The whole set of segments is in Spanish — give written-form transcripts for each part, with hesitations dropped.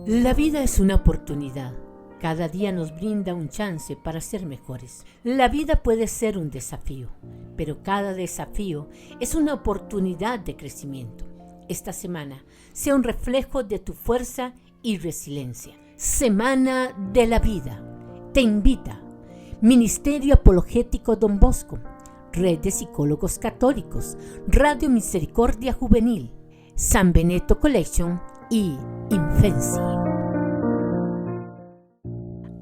La vida es una oportunidad. Cada día nos brinda un chance para ser mejores. La vida puede ser un desafío, pero cada desafío es una oportunidad de crecimiento. Esta semana sea un reflejo de tu fuerza y resiliencia. Semana de la Vida. Te invita Ministerio Apologético Don Bosco, Red de Psicólogos Católicos, Radio Misericordia Juvenil, San Benito Collection y Infensi.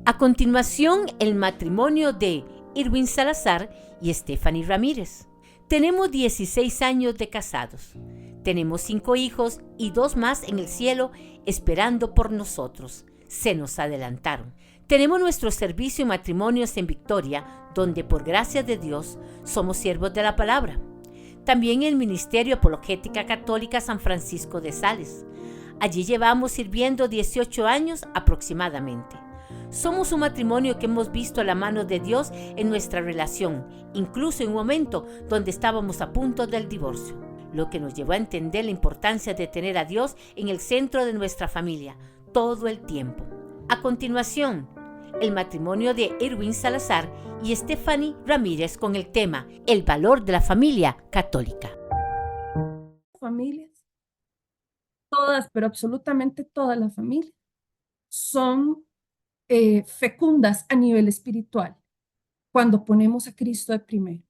A continuación, el matrimonio de Irwin Salazar y Stephanie Ramírez. Tenemos 16 años de casados. Tenemos 5 hijos y 2 más en el cielo esperando por nosotros. Se nos adelantaron. Tenemos nuestro servicio Matrimonios en Victoria, donde por gracia de Dios somos siervos de la palabra. También el Ministerio Apologética Católica San Francisco de Sales. Allí llevamos sirviendo 18 años aproximadamente. Somos un matrimonio que hemos visto la mano de Dios en nuestra relación, incluso en un momento donde estábamos a punto del divorcio, lo que nos llevó a entender la importancia de tener a Dios en el centro de nuestra familia todo el tiempo. A continuación, el matrimonio de Irwin Salazar y Stephanie Ramírez con el tema El valor de la familia católica. Familias, todas, pero absolutamente todas las familias, son fecundas a nivel espiritual cuando ponemos a Cristo de primero.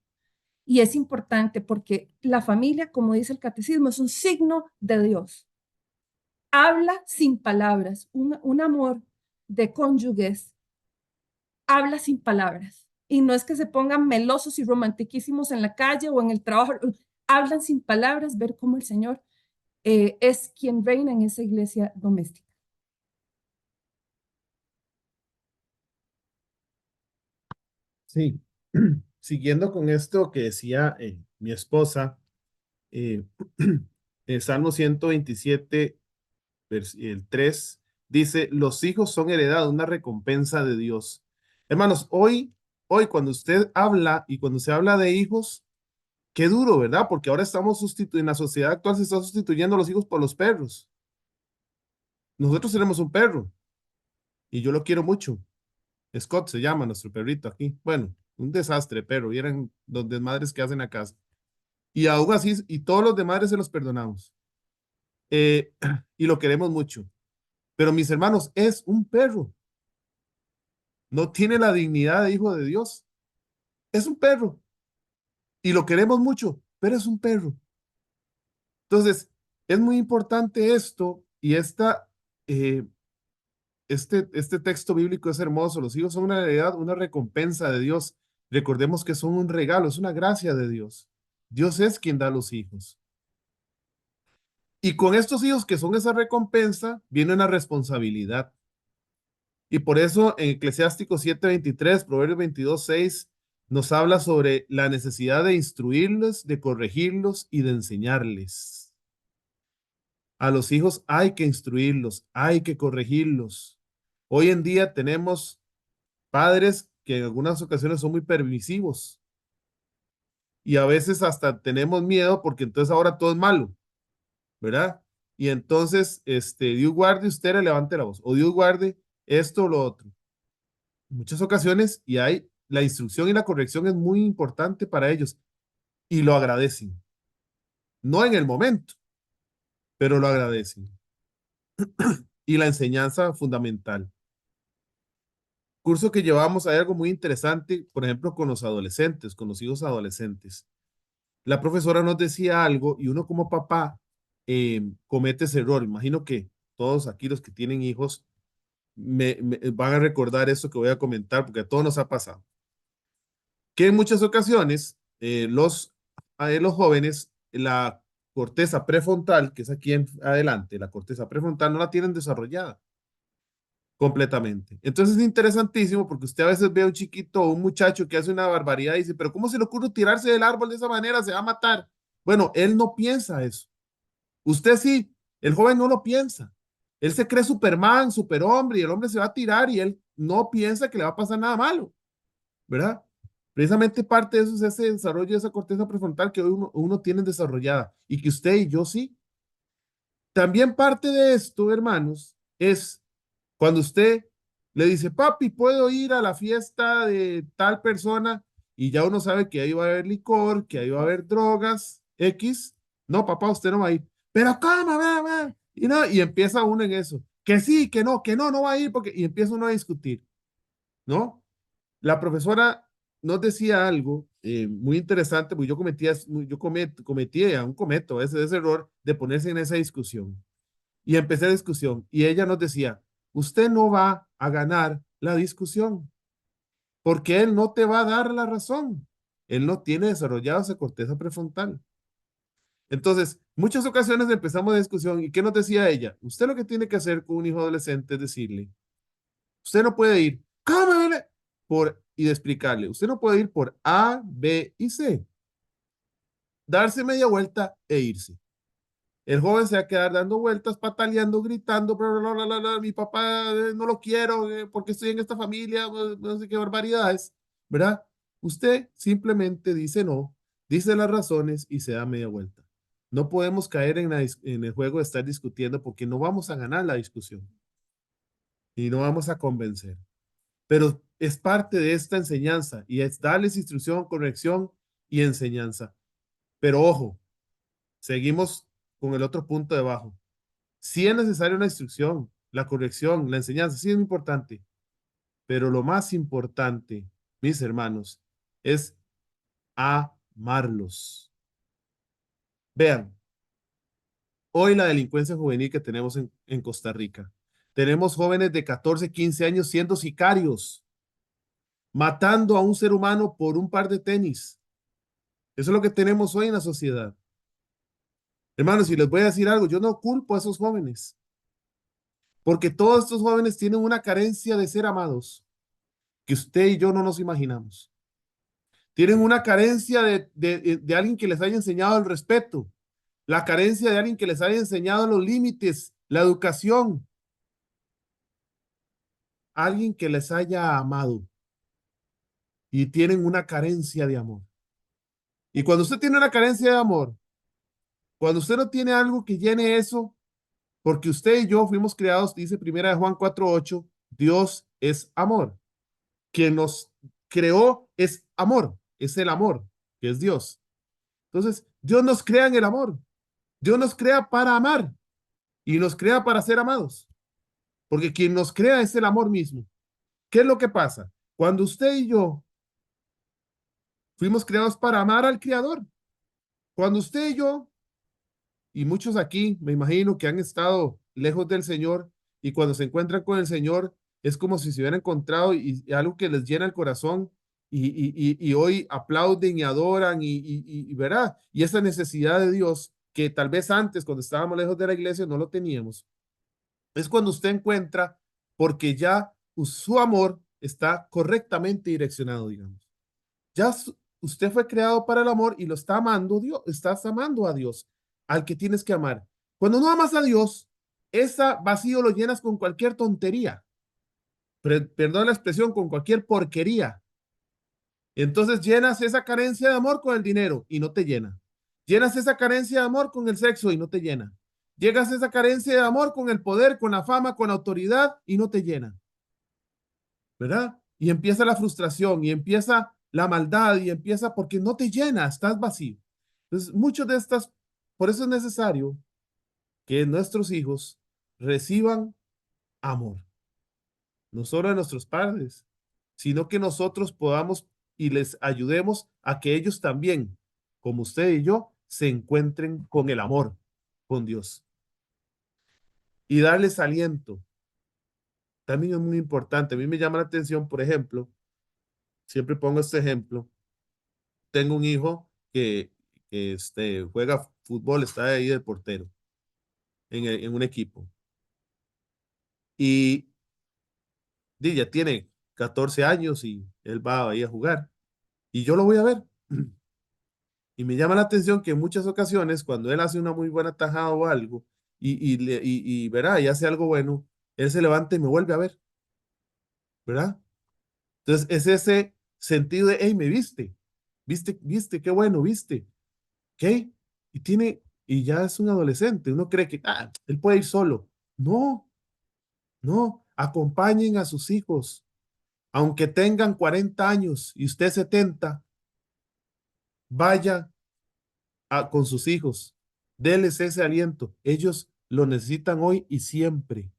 Y es importante porque la familia, como dice el catecismo, es un signo de Dios. Habla sin palabras, un amor de cónyuges habla sin palabras. Y no es que se pongan melosos y romantiquísimos en la calle o en el trabajo, hablan sin palabras, ver cómo el Señor es quien reina en esa iglesia doméstica. Sí, siguiendo con esto que decía mi esposa, el Salmo 127, el 3, dice, los hijos son heredad, una recompensa de Dios. Hermanos, hoy cuando usted habla y cuando se habla de hijos, qué duro, ¿verdad? Porque ahora estamos en la sociedad actual se está sustituyendo a los hijos por los perros. Nosotros tenemos un perro y yo lo quiero mucho. Scott se llama nuestro perrito aquí. Bueno, un desastre, pero vieran los desmadres que hacen a casa. Y aún así, y todos los demás se los perdonamos. Y lo queremos mucho. Pero mis hermanos, es un perro. No tiene la dignidad de hijo de Dios. Es un perro. Y lo queremos mucho, pero es un perro. Entonces, es muy importante esto y este texto bíblico es hermoso. Los hijos son una heredad, una recompensa de Dios. Recordemos que son un regalo, es una gracia de Dios. Dios es quien da los hijos. Y con estos hijos que son esa recompensa, viene una responsabilidad. Y por eso en Eclesiástico 7:23, Proverbios 22:6, nos habla sobre la necesidad de instruirlos, de corregirlos y de enseñarles. A los hijos hay que instruirlos, hay que corregirlos. Hoy en día tenemos padres que en algunas ocasiones son muy permisivos y a veces hasta tenemos miedo porque entonces ahora todo es malo, ¿verdad? Y entonces, Dios guarde, usted le levante la voz, o Dios guarde esto o lo otro. En muchas ocasiones, y hay, la instrucción y la corrección es muy importante para ellos y lo agradecen. No en el momento, pero lo agradecen. Y la enseñanza fundamental. Curso que llevamos, hay algo muy interesante, por ejemplo, con los adolescentes, con los hijos adolescentes. La profesora nos decía algo y uno como papá comete ese error. Imagino que todos aquí los que tienen hijos me van a recordar eso que voy a comentar porque a todos nos ha pasado. Que en muchas ocasiones los jóvenes, la corteza prefrontal, que es aquí en adelante, la corteza prefrontal no la tienen desarrollada completamente. Entonces es interesantísimo porque usted a veces ve a un chiquito o un muchacho que hace una barbaridad y dice, pero ¿cómo se le ocurre tirarse del árbol de esa manera? Se va a matar. Bueno, él no piensa eso. Usted sí, el joven no lo piensa. Él se cree Superman, superhombre y el hombre se va a tirar y él no piensa que le va a pasar nada malo, ¿verdad? Precisamente parte de eso es ese desarrollo de esa corteza prefrontal que uno tiene desarrollada y que usted y yo sí. También parte de esto, hermanos, es Cuando usted le dice, papi, ¿puedo ir a la fiesta de tal persona? Y ya uno sabe que ahí va a haber licor, que ahí va a haber drogas, X. No, papá, usted no va a ir. Pero ¿cómo? Va? Y, no, y empieza uno en eso. Que sí, que no va a ir, porque, y empieza uno a discutir, ¿no? La profesora nos decía algo muy interesante, porque aún cometo ese error de ponerse en esa discusión. Y empecé la discusión y ella nos decía, usted no va a ganar la discusión porque él no te va a dar la razón. Él no tiene desarrollado esa corteza prefrontal. Entonces, muchas ocasiones empezamos la discusión y ¿qué nos decía ella? Usted lo que tiene que hacer con un hijo adolescente es decirle, usted no puede ir, ¿cómo? Y de explicarle, usted no puede ir por A, B y C, darse media vuelta e irse. El joven se va a quedar dando vueltas, pataleando, gritando, bla, bla, bla, bla, bla, mi papá no lo quiero porque estoy en esta familia, no sé qué barbaridades, ¿verdad? Usted simplemente dice no, dice las razones y se da media vuelta. No podemos caer en el juego de estar discutiendo porque no vamos a ganar la discusión y no vamos a convencer. Pero es parte de esta enseñanza y es darles instrucción, corrección y enseñanza. Pero ojo, seguimos con el otro punto debajo. Sí es necesaria una instrucción, la corrección, la enseñanza, sí es muy importante, pero lo más importante, mis hermanos, es amarlos. Vean, hoy la delincuencia juvenil que tenemos en Costa Rica, tenemos jóvenes de 14, 15 años siendo sicarios, matando a un ser humano por un par de tenis. Eso es lo que tenemos hoy en la sociedad. Hermanos, y les voy a decir algo, yo no culpo a esos jóvenes, porque todos estos jóvenes tienen una carencia de ser amados que usted y yo no nos imaginamos. Tienen una carencia de alguien que les haya enseñado el respeto, la carencia de alguien que les haya enseñado los límites, la educación, alguien que les haya amado y tienen una carencia de amor. Y cuando usted tiene una carencia de amor, cuando usted no tiene algo que llene eso, porque usted y yo fuimos creados, dice primera de Juan 4:8, Dios es amor. Quien nos creó es amor, es el amor, que es Dios. Entonces, Dios nos crea en el amor. Dios nos crea para amar y nos crea para ser amados, porque quien nos crea es el amor mismo. ¿Qué es lo que pasa? Cuando usted y yo fuimos creados para amar al Creador, cuando usted y yo, y muchos aquí, me imagino que han estado lejos del Señor y cuando se encuentran con el Señor, es como si se hubieran encontrado y algo que les llena el corazón y hoy aplauden y adoran ¿verdad? Y esa necesidad de Dios que tal vez antes, cuando estábamos lejos de la iglesia, no lo teníamos. Es cuando usted encuentra, porque ya su amor está correctamente direccionado, digamos. Ya usted fue creado para el amor y lo está amando Dios, estás amando a Dios, al que tienes que amar. Cuando no amas a Dios, ese vacío lo llenas con cualquier tontería. Perdón la expresión, con cualquier porquería. Entonces llenas esa carencia de amor con el dinero y no te llena. Llenas esa carencia de amor con el sexo y no te llena. Llegas a esa carencia de amor con el poder, con la fama, con la autoridad y no te llena. ¿Verdad? Y empieza la frustración y empieza la maldad y empieza porque no te llena, estás vacío. Entonces, muchos de estas, por eso es necesario que nuestros hijos reciban amor, no solo de nuestros padres, sino que nosotros podamos y les ayudemos a que ellos también, como usted y yo, se encuentren con el amor, con Dios. Y darles aliento. También es muy importante. A mí me llama la atención, por ejemplo, siempre pongo este ejemplo. Tengo un hijo que juega fútbol, está ahí de portero en un equipo. Y ya tiene 14 años y él va ahí a jugar. Y yo lo voy a ver. Y me llama la atención que en muchas ocasiones, cuando él hace una muy buena tajada o algo, y verá, y hace algo bueno, él se levanta y me vuelve a ver, ¿verdad? Entonces, es ese sentido de, hey, me viste, qué bueno, viste, ¿qué? Y ya es un adolescente, uno cree que, él puede ir solo. No, no, Acompañen a sus hijos, aunque tengan 40 años y usted 70, vaya con sus hijos, déles ese aliento. Ellos lo necesitan hoy y siempre,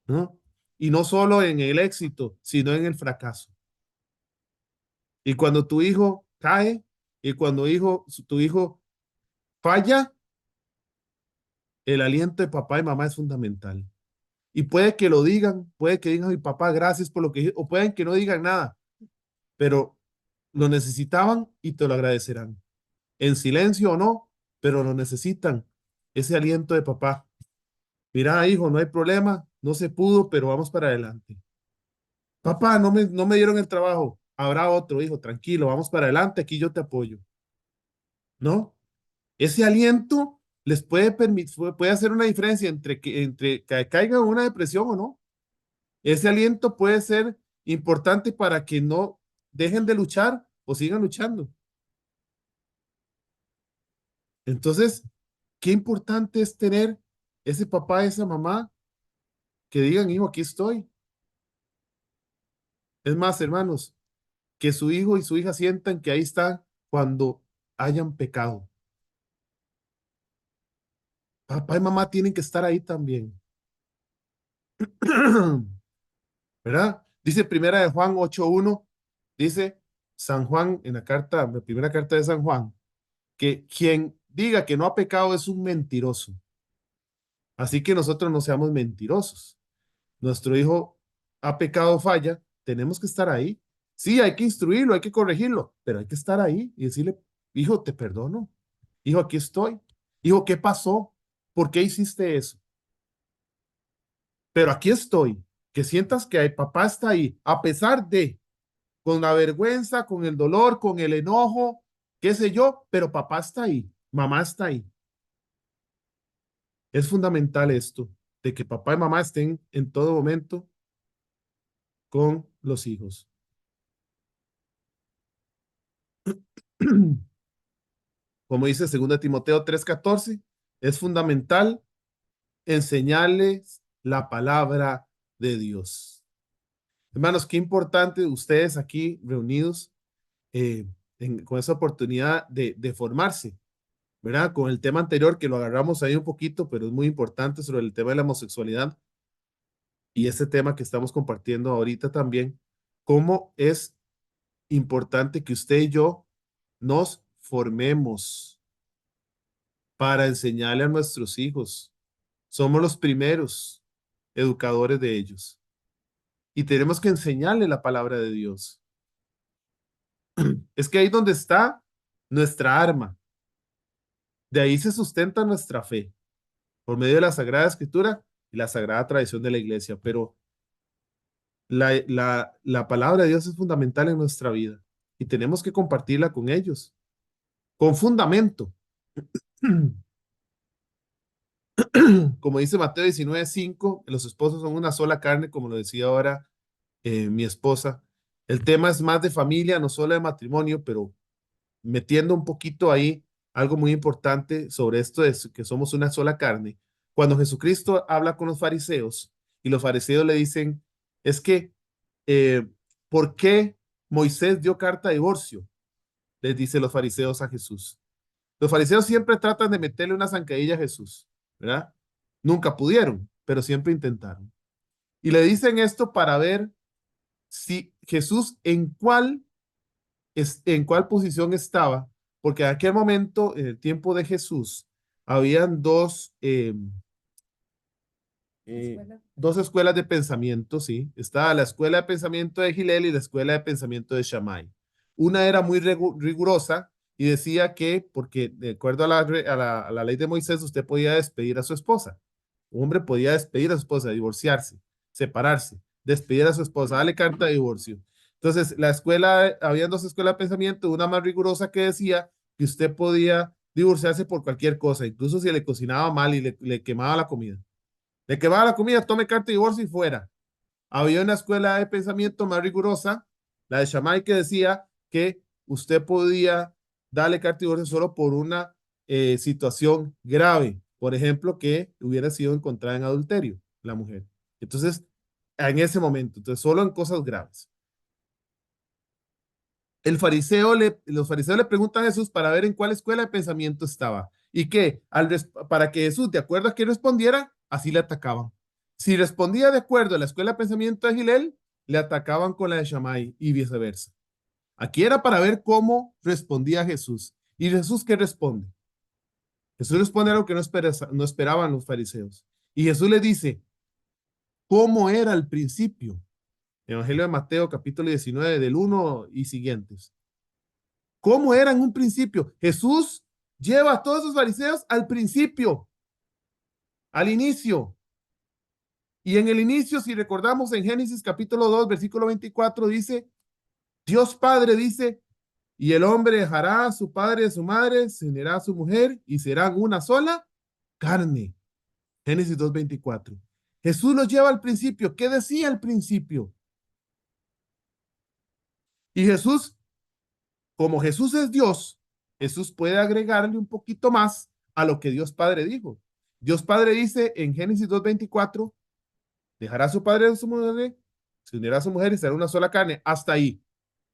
¿no? Y no solo en el éxito, sino en el fracaso. Y cuando tu hijo cae y cuando tu hijo falla, el aliento de papá y mamá es fundamental. Y puede que lo digan, puede que digan, mi papá, gracias por lo que, o pueden que no digan nada, pero lo necesitaban y te lo agradecerán. En silencio o no, pero lo necesitan. Ese aliento de papá. Mira, hijo, no hay problema, no se pudo, pero vamos para adelante. Papá, no me dieron el trabajo. Habrá otro, hijo, tranquilo, vamos para adelante, aquí yo te apoyo. ¿No? Ese aliento les puede permitir, puede hacer una diferencia entre que caigan en una depresión o no. Ese aliento puede ser importante para que no dejen de luchar o sigan luchando. Entonces, qué importante es tener ese papá, esa mamá que digan, hijo, aquí estoy. Es más, hermanos, que su hijo y su hija sientan que ahí está cuando hayan pecado. Papá y mamá tienen que estar ahí también. ¿Verdad? Dice primera de Juan 8:1, dice San Juan en la primera carta de San Juan, que quien diga que no ha pecado es un mentiroso. Así que nosotros no seamos mentirosos. Nuestro hijo ha pecado, falla, tenemos que estar ahí. Sí, hay que instruirlo, hay que corregirlo, pero hay que estar ahí y decirle, hijo, te perdono. Hijo, aquí estoy. Hijo, ¿qué pasó? ¿Por qué hiciste eso? Pero aquí estoy. Que sientas que el papá está ahí, a pesar de, con la vergüenza, con el dolor, con el enojo, qué sé yo, pero papá está ahí, mamá está ahí. Es fundamental esto, de que papá y mamá estén en todo momento con los hijos. Como dice 2 Timoteo 3:14, es fundamental enseñarles la palabra de Dios. Hermanos, qué importante ustedes aquí reunidos con esa oportunidad de formarse, ¿verdad? Con el tema anterior que lo agarramos ahí un poquito, pero es muy importante sobre el tema de la homosexualidad y ese tema que estamos compartiendo ahorita también, cómo es importante que usted y yo nos formemos para enseñarle a nuestros hijos. Somos los primeros educadores de ellos y tenemos que enseñarle la palabra de Dios. Es que ahí donde está nuestra arma. De ahí se sustenta nuestra fe, por medio de la Sagrada Escritura y la Sagrada Tradición de la Iglesia. Pero la palabra de Dios es fundamental en nuestra vida y tenemos que compartirla con ellos, con fundamento. Como dice Mateo 19:5, los esposos son una sola carne, como lo decía ahora mi esposa. El tema es más de familia, no solo de matrimonio, pero metiendo un poquito ahí algo muy importante sobre esto de que somos una sola carne. Cuando Jesucristo habla con los fariseos y los fariseos le dicen, es que, ¿por qué Moisés dio carta de divorcio? Les dice los fariseos a Jesús. Los fariseos siempre tratan de meterle una zancadilla a Jesús, ¿verdad? Nunca pudieron, pero siempre intentaron. Y le dicen esto para ver si Jesús en cuál posición estaba, porque en aquel momento, en el tiempo de Jesús, habían dos escuelas de pensamiento, sí. Estaba la escuela de pensamiento de Gilel y la escuela de pensamiento de Shammai. Una era muy rigurosa y decía que, porque de acuerdo a la ley de Moisés, usted podía despedir a su esposa. Un hombre podía despedir a su esposa, divorciarse, separarse, despedir a su esposa, darle carta de divorcio. Entonces, habían dos escuelas de pensamiento, una más rigurosa que decía que usted podía divorciarse por cualquier cosa, incluso si le cocinaba mal y le quemaba la comida. Le quemaba la comida, tome carta de divorcio y fuera. Había una escuela de pensamiento más rigurosa, la de Shammai, que decía que usted podía darle carta de divorcio solo por una situación grave. Por ejemplo, que hubiera sido encontrada en adulterio la mujer. Entonces, en ese momento. Entonces, solo en cosas graves. Los fariseos le preguntan a Jesús para ver en cuál escuela de pensamiento estaba. Y que para que Jesús, de acuerdo a que respondiera, así le atacaban. Si respondía de acuerdo a la escuela de pensamiento de Gilel, le atacaban con la de Shammai y viceversa. Aquí era para ver cómo respondía Jesús. ¿Y Jesús qué responde? Jesús responde algo que no esperaban los fariseos. Y Jesús le dice, ¿cómo era al principio? Evangelio de Mateo, capítulo 19, del 1 y siguientes. ¿Cómo era en un principio? Jesús lleva a todos los fariseos al principio, al inicio. Y en el inicio, si recordamos en Génesis capítulo 2, versículo 24, dice, Dios Padre dice, y el hombre dejará a su padre y a su madre, se unirá a su mujer y serán una sola carne. Génesis 2:24. Jesús los lleva al principio. ¿Qué decía al principio? Y Jesús, como Jesús es Dios, Jesús puede agregarle un poquito más a lo que Dios Padre dijo. Dios Padre dice en Génesis 2:24, dejará a su padre y a su madre, se unirá a su mujer y será una sola carne. Hasta ahí.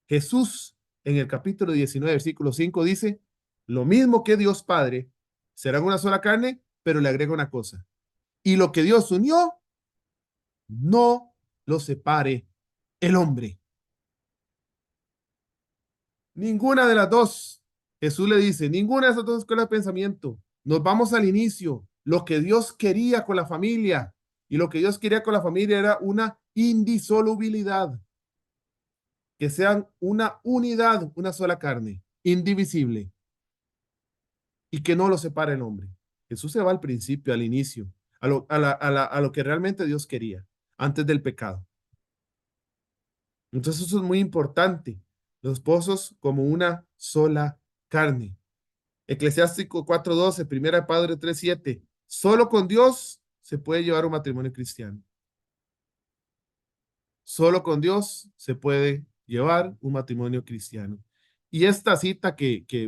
Jesús en el capítulo 19, versículo 5 dice, lo mismo que Dios Padre, serán una sola carne, pero le agrega una cosa. Y lo que Dios unió, no lo separe el hombre. Ninguna de las dos. Jesús le dice, ninguna de esas dos escuelas de pensamiento. Nos vamos al inicio. Lo que Dios quería con la familia. Y lo que Dios quería con la familia era una indisolubilidad. Que sean una unidad, una sola carne, indivisible. Y que no lo separe el hombre. Jesús se va al principio, al inicio, a lo que realmente Dios quería, antes del pecado. Entonces eso es muy importante. Los esposos como una sola carne. Eclesiástico 4:12, Primera de Pedro 3:7. Solo con Dios se puede llevar un matrimonio cristiano. Solo con Dios se puede llevar un matrimonio cristiano. Y esta cita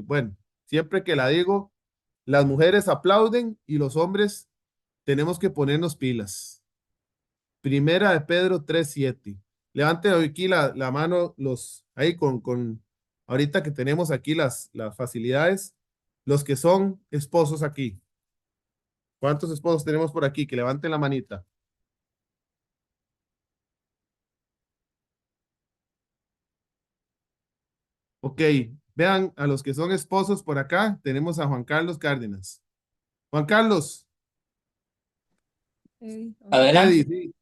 bueno, siempre que la digo, las mujeres aplauden y los hombres tenemos que ponernos pilas. Primera de Pedro 3:7. Levante aquí la mano ahí ahorita que tenemos aquí las facilidades, los que son esposos aquí. ¿Cuántos esposos tenemos por aquí? Que levanten la manita. Ok, vean a los que son esposos por acá. Tenemos a Juan Carlos Cárdenas. Juan Carlos. Adelante. Eddie, sí.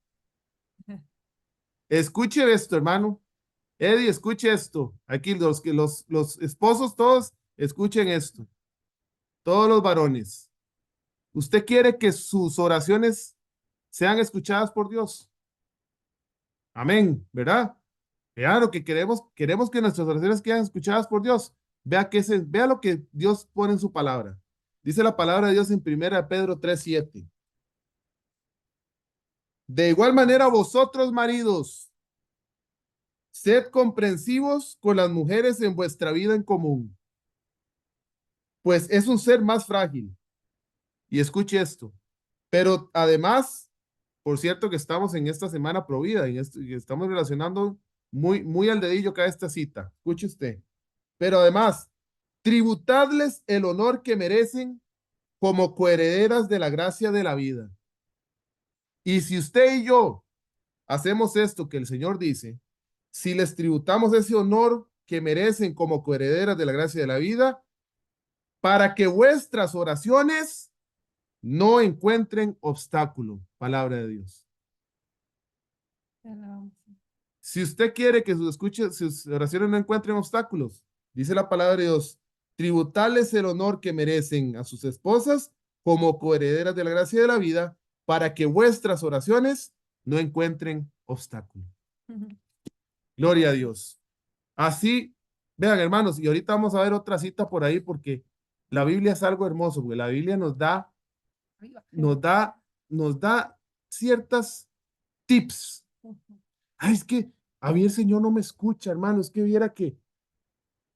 Escuche esto, hermano. Eddie, escuche esto. Aquí los esposos todos, escuchen esto. Todos los varones. ¿Usted quiere que sus oraciones sean escuchadas por Dios? Amén, ¿verdad? Claro que queremos que nuestras oraciones queden escuchadas por Dios. Vea lo que Dios pone en su palabra. Dice la palabra de Dios en 1 Pedro 3:7. De igual manera vosotros, maridos, sed comprensivos con las mujeres en vuestra vida en común, pues es un ser más frágil. Y escuche esto. Pero además, por cierto que estamos en esta semana provida, y estamos relacionando muy al dedillo cada esta cita. Escuche usted. Pero además, tributadles el honor que merecen como coherederas de la gracia de la vida. Y si usted y yo hacemos esto que el Señor dice, si les tributamos ese honor que merecen como coherederas de la gracia de la vida, para que vuestras oraciones no encuentren obstáculo. Palabra de Dios. Si usted quiere que sus oraciones no encuentren obstáculos, dice la palabra de Dios, tributales el honor que merecen a sus esposas como coherederas de la gracia de la vida, para que vuestras oraciones no encuentren obstáculo. Gloria a Dios. Así, vean hermanos, y ahorita vamos a ver otra cita por ahí porque la Biblia es algo hermoso, porque la Biblia nos da ciertas tips. Ay, es que a mí el Señor no me escucha, hermano, es que viera que,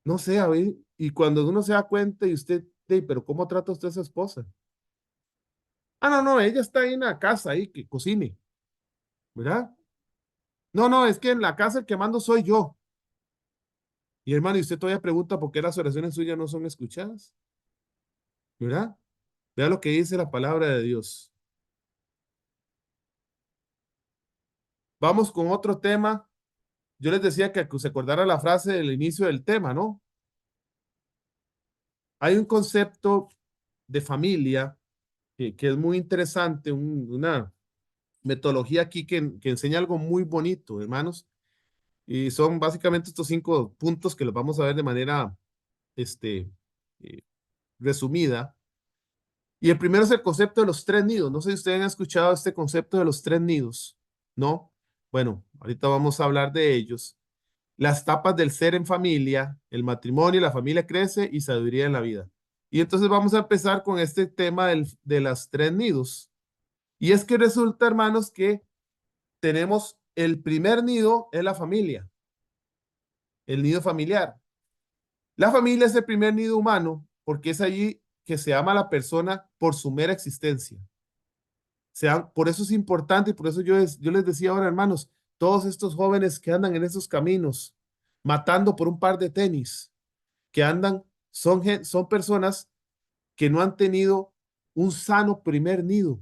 no sé, a ver, y cuando uno se da cuenta y usted, pero ¿cómo trata usted a su esposa? Ah, no, ella está ahí en la casa, ahí, que cocine, ¿verdad? No, no, es que en la casa el que mando soy yo. Y hermano, y usted todavía pregunta por qué las oraciones suyas no son escuchadas, ¿verdad? Vea lo que dice la palabra de Dios. Vamos con otro tema. Yo les decía que se acordara la frase del inicio del tema, ¿no? Hay un concepto de familia que es muy interesante, una metodología aquí que enseña algo muy bonito, hermanos. Y son básicamente estos 5 puntos que los vamos a ver de manera este, eh, resumida. Y el primero es el concepto de los 3 nidos. No sé si ustedes han escuchado este concepto de los 3 nidos, ¿no? Bueno, ahorita vamos a hablar de ellos. Las etapas del ser en familia, el matrimonio, la familia crece y sabiduría en la vida. Y entonces vamos a empezar con este tema de las 3 nidos. Y es que resulta, hermanos, que tenemos el primer nido es la familia, el nido familiar. La familia es el primer nido humano porque es allí que se ama a la persona por su mera existencia. Por eso es importante y por eso yo les decía ahora, hermanos, todos estos jóvenes que andan en esos caminos, matando por un par de tenis, que andan, son personas que no han tenido un sano primer nido.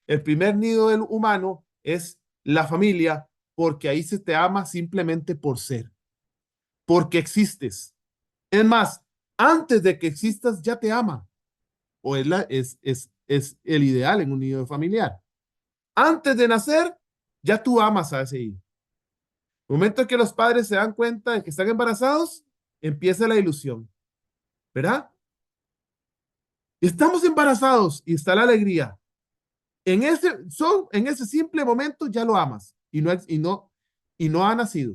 El primer nido del humano es la familia, porque ahí se te ama simplemente por ser, porque existes. Es más, antes de que existas ya te ama, o es el ideal en un nido familiar. Antes de nacer, ya tú amas a ese hijo. El momento en que los padres se dan cuenta de que están embarazados, empieza la ilusión, ¿verdad? Estamos embarazados y está la alegría. En ese simple momento ya lo amas y no ha nacido.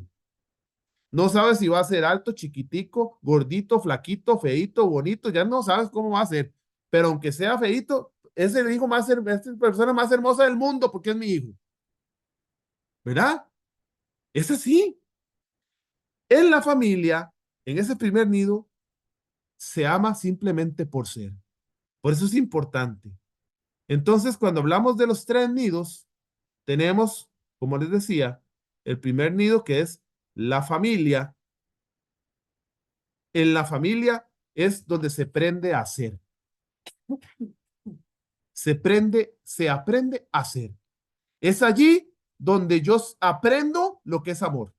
No sabes si va a ser alto, chiquitico, gordito, flaquito, feito, bonito, ya no sabes cómo va a ser. Pero aunque sea feito, es el hijo más, es la persona más hermosa del mundo porque es mi hijo. ¿Verdad? Es así. En la familia, en ese primer nido, se ama simplemente por ser. Por eso es importante. Entonces, cuando hablamos de los 3 nidos, tenemos, como les decía, el primer nido que es la familia. En la familia es donde se aprende a hacer. Se aprende a hacer. Es allí donde yo aprendo lo que es amor.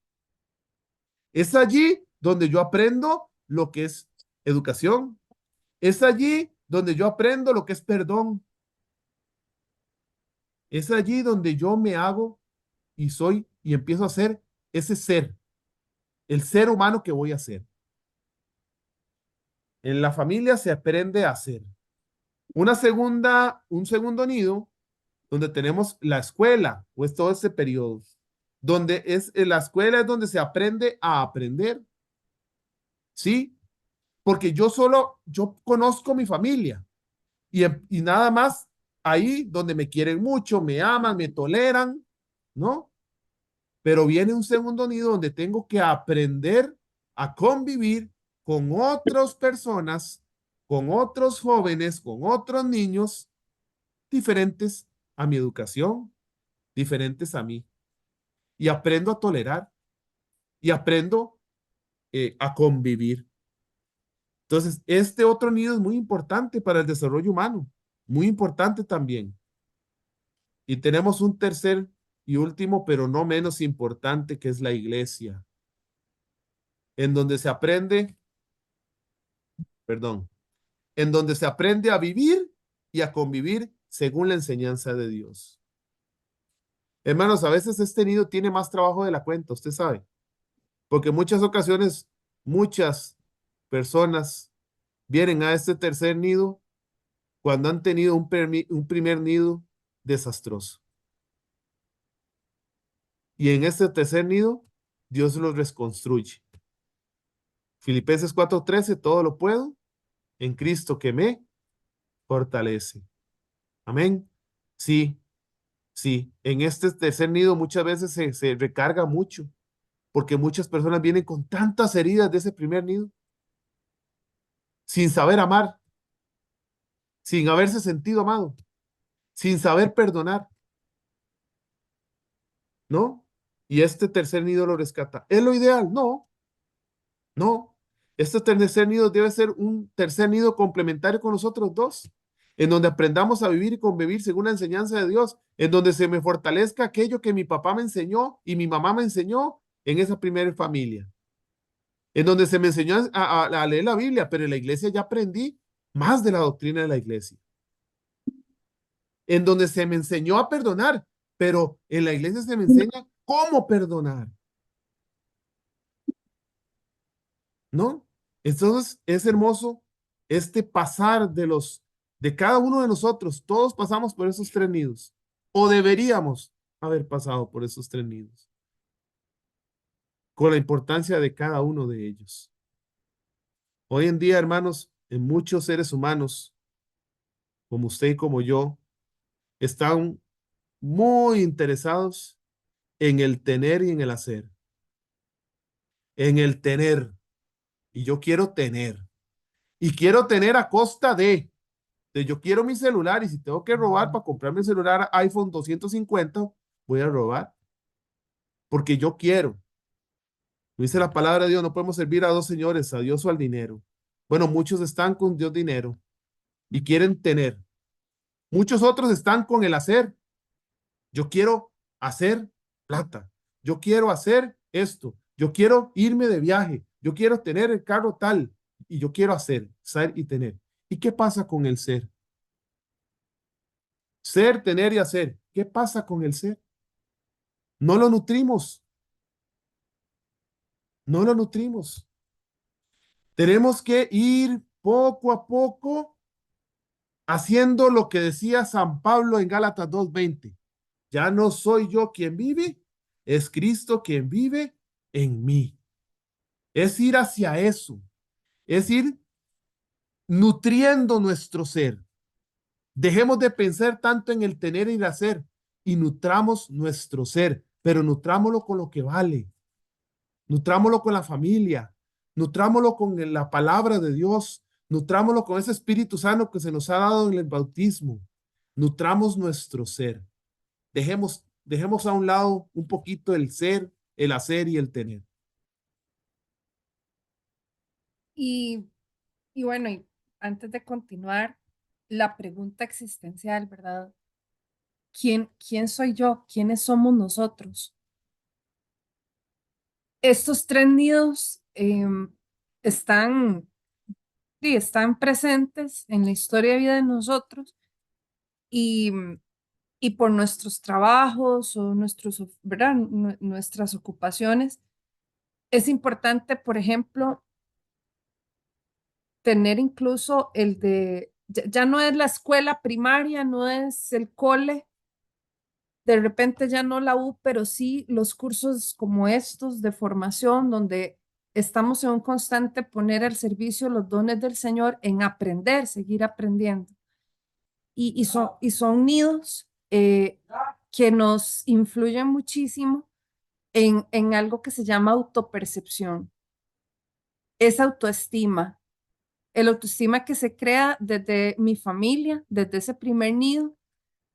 Es allí donde yo aprendo lo que es educación. Es allí donde yo aprendo lo que es perdón. Es allí donde yo me hago y soy y empiezo a ser ese ser, el ser humano que voy a ser. En la familia se aprende a hacer. Un segundo nido donde tenemos la escuela, o es todo ese periodo, donde la escuela es donde se aprende a aprender, ¿sí? Porque yo conozco mi familia y nada más ahí donde me quieren mucho, me aman, me toleran, ¿no? Pero viene un segundo nido donde tengo que aprender a convivir con otras personas, con otros jóvenes, con otros niños diferentes a mi educación, diferentes a mí. Y aprendo a tolerar y aprendo a convivir. Entonces, este otro nido es muy importante para el desarrollo humano, muy importante también. Y tenemos un tercer y último, pero no menos importante, que es la iglesia, en donde se aprende, perdón, en donde se aprende a vivir y a convivir según la enseñanza de Dios. Hermanos, a veces este nido tiene más trabajo de la cuenta, usted sabe, porque en muchas ocasiones, muchas personas vienen a este tercer nido cuando han tenido un primer nido desastroso. Y en este tercer nido, Dios los reconstruye. Filipenses 4:13, todo lo puedo en Cristo que me fortalece. Amén. Sí, sí. En este tercer nido muchas veces se recarga mucho, porque muchas personas vienen con tantas heridas de ese primer nido, sin saber amar, sin haberse sentido amado, sin saber perdonar, ¿no? y este tercer nido lo rescata. ¿Es lo ideal? No, no. Este tercer nido debe ser un tercer nido complementario con los otros dos, en donde aprendamos a vivir y convivir según la enseñanza de Dios, en donde se me fortalezca aquello que mi papá me enseñó y mi mamá me enseñó en esa primera familia, en donde se me enseñó a leer la Biblia, pero en la iglesia ya aprendí más de la doctrina de la iglesia, en donde se me enseñó a perdonar, pero en la iglesia se me enseña cómo perdonar, ¿no? Entonces es hermoso este pasar de cada uno de nosotros. Todos pasamos por esos tres nidos, o deberíamos haber pasado por esos tres nidos, con la importancia de cada uno de ellos. Hoy en día, hermanos, en muchos seres humanos, como usted y como yo, están muy interesados en el tener y en el hacer, en el tener. Y yo quiero tener. Y quiero tener a costa de yo quiero mi celular y si tengo que robar para comprarme el celular iPhone 250, voy a robar. Porque yo quiero. Dice la palabra de Dios, no podemos servir a dos señores, a Dios o al dinero. Bueno, muchos están con Dios dinero y quieren tener. Muchos otros están con el hacer. Yo quiero hacer plata. Yo quiero hacer esto. Yo quiero irme de viaje. Yo quiero tener el carro tal. Y yo quiero hacer, ser y tener. ¿Y qué pasa con el ser? Ser, tener y hacer. ¿Qué pasa con el ser? No lo nutrimos. No lo nutrimos. Tenemos que ir poco a poco haciendo lo que decía San Pablo en Gálatas 2:20. Ya no soy yo quien vive, es Cristo quien vive en mí. Es ir hacia eso, es ir nutriendo nuestro ser. Dejemos de pensar tanto en el tener y el hacer y nutramos nuestro ser, pero nutrámoslo con lo que vale, nutrámoslo con la familia, nutrámoslo con la palabra de Dios, nutrámoslo con ese Espíritu Santo que se nos ha dado en el bautismo. Nutramos nuestro ser. Dejemos a un lado un poquito el ser, el hacer y el tener. Y, y bueno, y antes de continuar, la pregunta existencial, ¿verdad? ¿Quién soy yo? ¿Quiénes somos nosotros? Estos tres nidos están, sí, están presentes en la historia de vida de nosotros y, y por nuestros trabajos o ¿verdad? Nuestras ocupaciones. Es importante, por ejemplo, tener incluso ya no es la escuela primaria, no es el cole, de repente ya no la U, pero sí los cursos como estos de formación, donde estamos en un constante poner al servicio los dones del Señor en aprender, seguir aprendiendo. Y son nidos que nos influyen muchísimo en algo que se llama autopercepción. Es autoestima. El autoestima que se crea desde mi familia, desde ese primer nido,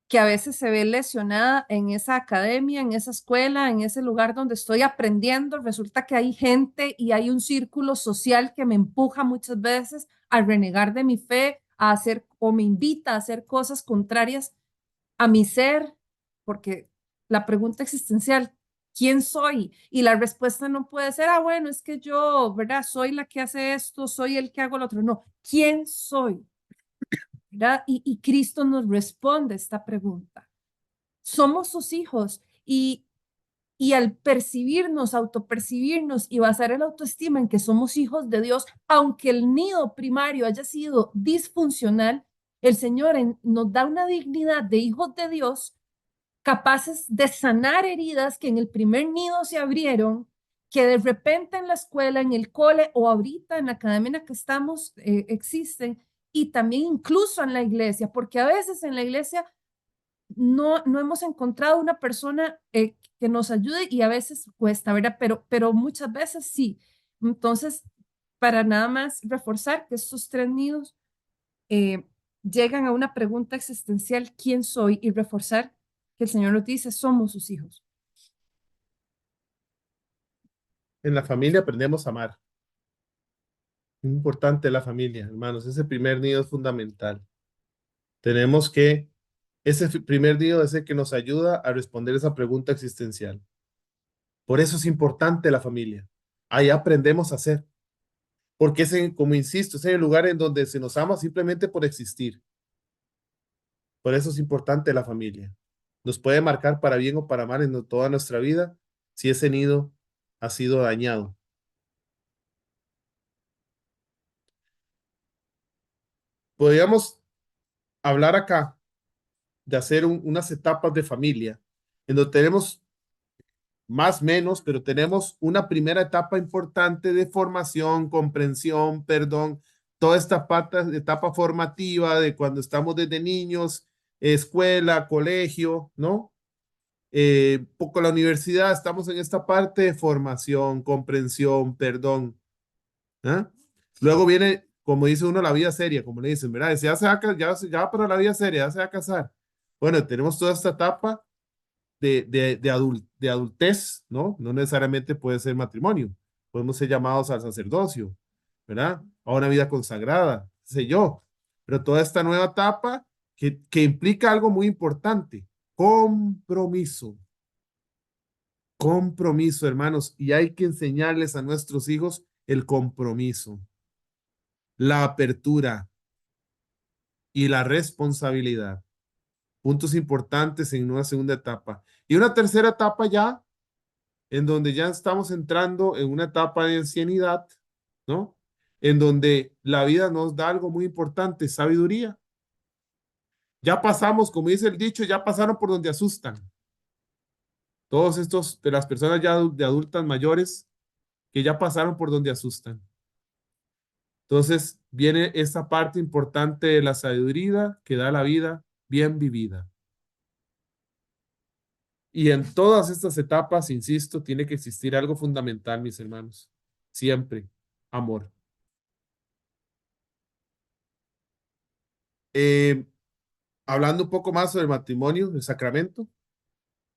que a veces se ve lesionada en esa academia, en esa escuela, en ese lugar donde estoy aprendiendo. Resulta que hay gente y hay un círculo social que me empuja muchas veces a renegar de mi fe, a hacer o me invita a hacer cosas contrarias a mi ser, porque la pregunta existencial, ¿quién soy? Y la respuesta no puede ser, bueno, es que yo, ¿verdad? Soy la que hace esto, soy el que hago lo otro. No, ¿quién soy? ¿Verdad? Y Cristo nos responde esta pregunta. Somos sus hijos y al percibirnos, autopercibirnos y basar el autoestima en que somos hijos de Dios, aunque el nido primario haya sido disfuncional, el Señor nos da una dignidad de hijos de Dios capaces de sanar heridas que en el primer nido se abrieron, que de repente en la escuela, en el cole o ahorita en la academia en la que estamos existen, y también incluso en la iglesia, porque a veces en la iglesia no hemos encontrado una persona que nos ayude y a veces cuesta, ¿verdad? Pero muchas veces sí. Entonces, para nada más reforzar que estos tres nidos eh, llegan a una pregunta existencial, ¿quién soy? Y reforzar que el Señor nos dice, somos sus hijos. En la familia aprendemos a amar. Muy importante la familia, hermanos. Ese primer nido es fundamental. Tenemos que, primer nido es el que nos ayuda a responder esa pregunta existencial. Por eso es importante la familia. Ahí aprendemos a ser. Porque como insisto, es el lugar en donde se nos ama simplemente por existir. Por eso es importante la familia. Nos puede marcar para bien o para mal en toda nuestra vida si ese nido ha sido dañado. Podríamos hablar acá de hacer unas etapas de familia, en donde tenemos más menos, pero tenemos una primera etapa importante de formación, comprensión, perdón, toda esta etapa formativa de cuando estamos desde niños, escuela, colegio, ¿no? Poco la universidad, estamos en esta parte de formación, comprensión, perdón. ¿Ah? Luego viene, como dice uno, la vida seria, como le dicen, ¿verdad? Ya se va, ya para la vida seria, ya se va a casar. Bueno, tenemos toda esta etapa de adultez, ¿no? No necesariamente puede ser matrimonio. Podemos ser llamados al sacerdocio, ¿verdad? A una vida consagrada, qué sé yo. Pero toda esta nueva etapa que implica algo muy importante, compromiso. Compromiso, hermanos, y hay que enseñarles a nuestros hijos el compromiso, la apertura y la responsabilidad. Puntos importantes en una segunda etapa. Y una tercera etapa ya, en donde ya estamos entrando en una etapa de ancianidad, ¿no? En donde la vida nos da algo muy importante, sabiduría. Ya pasamos, como dice el dicho, ya pasaron por donde asustan. Todos estos, de las personas ya de adultas mayores, que ya pasaron por donde asustan. Entonces viene esta parte importante de la sabiduría que da la vida bien vivida. Y en todas estas etapas, insisto, tiene que existir algo fundamental, mis hermanos. Siempre, amor. Eh, Hablando un poco más sobre el matrimonio, el sacramento,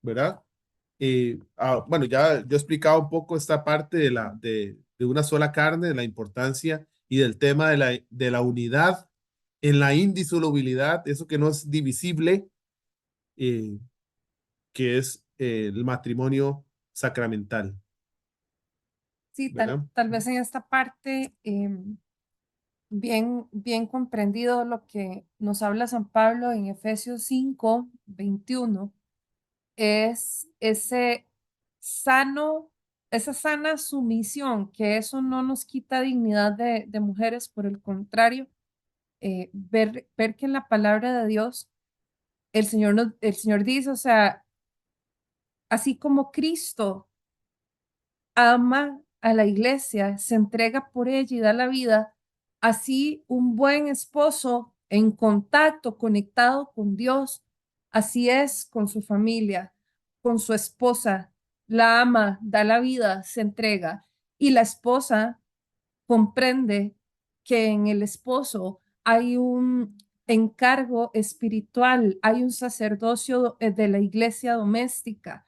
¿verdad? Bueno, ya yo he explicado un poco esta parte de una sola carne, de la importancia y del tema de la unidad en la indisolubilidad, eso que no es divisible, eh, que es el matrimonio sacramental, Sí, ¿verdad? tal vez en esta parte, bien comprendido lo que nos habla San Pablo en Efesios 5:21, es esa sana sumisión, que eso no nos quita dignidad de mujeres, por el contrario, ver que en la palabra de Dios el Señor dice, o sea, así como Cristo ama a la iglesia, se entrega por ella y da la vida, así un buen esposo en contacto, conectado con Dios, así es con su familia, con su esposa, la ama, da la vida, se entrega, y la esposa comprende que en el esposo hay un encargo espiritual, hay un sacerdocio de la iglesia doméstica.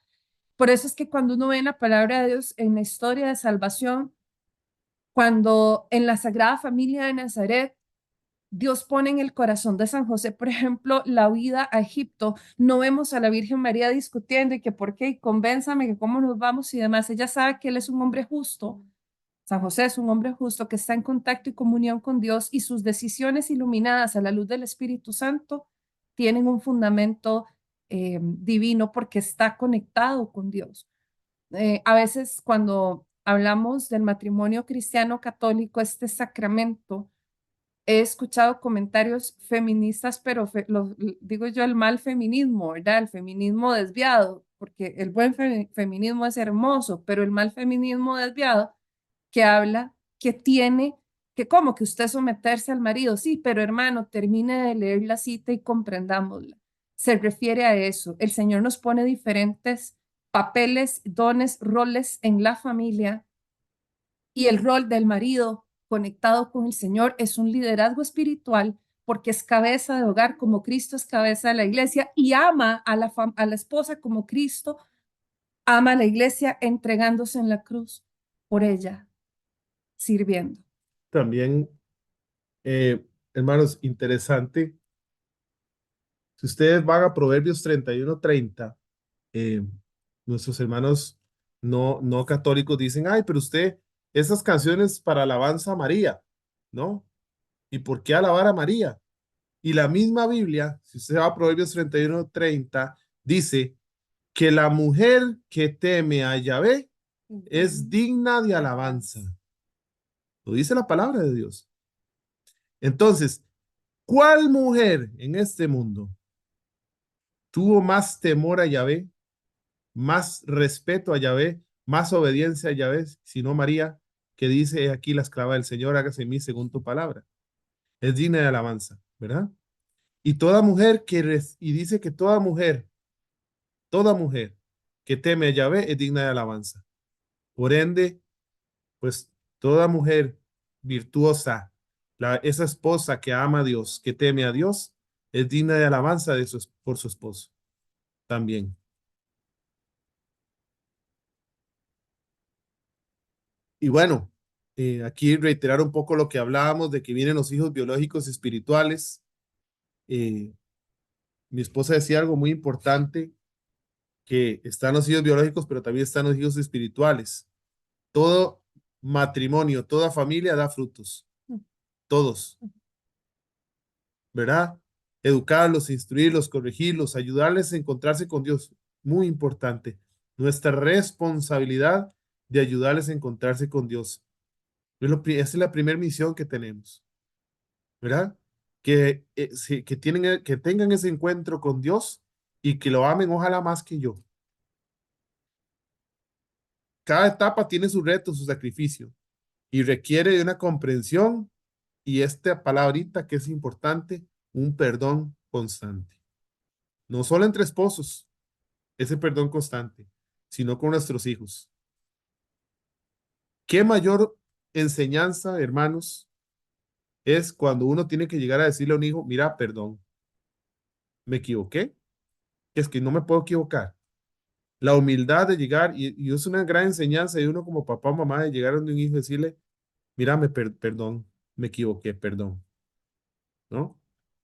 Por eso es que cuando uno ve en la palabra de Dios, en la historia de salvación, cuando en la Sagrada Familia de Nazaret, Dios pone en el corazón de San José, por ejemplo, la huida a Egipto, no vemos a la Virgen María discutiendo y que por qué, y convénzame que cómo nos vamos y demás. Ella sabe que él es un hombre justo. San José es un hombre justo que está en contacto y comunión con Dios, y sus decisiones iluminadas a la luz del Espíritu Santo tienen un fundamento divino porque está conectado con Dios. A veces cuando hablamos del matrimonio cristiano católico, este sacramento, he escuchado comentarios feministas, pero digo yo el mal feminismo, ¿verdad? El feminismo desviado, porque el buen feminismo es hermoso, pero el mal feminismo desviado que habla que tiene que como que usted someterse al marido, sí, pero hermano, termine de leer la cita y comprendámosla. Se refiere a eso. El Señor nos pone diferentes papeles, dones, roles en la familia, y el rol del marido conectado con el Señor es un liderazgo espiritual porque es cabeza de hogar como Cristo es cabeza de la iglesia y ama a la esposa como Cristo ama a la iglesia entregándose en la cruz. por ella, sirviendo. También, hermanos, interesante. Si ustedes van a Proverbios 31:30, eh, nuestros hermanos no católicos dicen, ay, pero usted, esas canciones para alabanza a María, ¿no? ¿Y por qué alabar a María? Y la misma Biblia, si usted va a Proverbios 31:30, dice que la mujer que teme a Yahvé es digna de alabanza. Lo dice la palabra de Dios. Entonces, ¿cuál mujer en este mundo tuvo más temor a Yahvé, más respeto a Yahvé, más obediencia a Yahvé, sino María, que dice: "He aquí la esclava del Señor, hágase en mí según tu palabra"? Es digna de alabanza, ¿verdad? Y toda mujer y dice que toda mujer que teme a Yahvé es digna de alabanza. Por ende, pues toda mujer virtuosa, esa esposa que ama a Dios, que teme a Dios, es digna de alabanza por su esposo también. Y bueno, aquí reiterar un poco lo que hablábamos de que vienen los hijos biológicos y espirituales. Eh, Mi esposa decía algo muy importante, que están los hijos biológicos, pero también están los hijos espirituales. Todo matrimonio, toda familia da frutos, todos, ¿verdad? Educarlos, instruirlos, corregirlos, ayudarles a encontrarse con Dios. Muy importante. Nuestra responsabilidad de ayudarles a encontrarse con Dios. Esa es la primera misión que tenemos, ¿verdad? Que tengan ese encuentro con Dios y que lo amen, ojalá más que yo. Cada etapa tiene su reto, su sacrificio y requiere de una comprensión y esta palabrita que es importante, un perdón constante. No solo entre esposos, ese perdón constante, sino con nuestros hijos. ¿Qué mayor enseñanza, hermanos, es cuando uno tiene que llegar a decirle a un hijo: mira, perdón, me equivoqué, es que no me puedo equivocar? La humildad de llegar, y es una gran enseñanza de uno como papá o mamá, de llegar a un hijo y decirle: mira, perdón, me equivoqué, perdón, ¿no?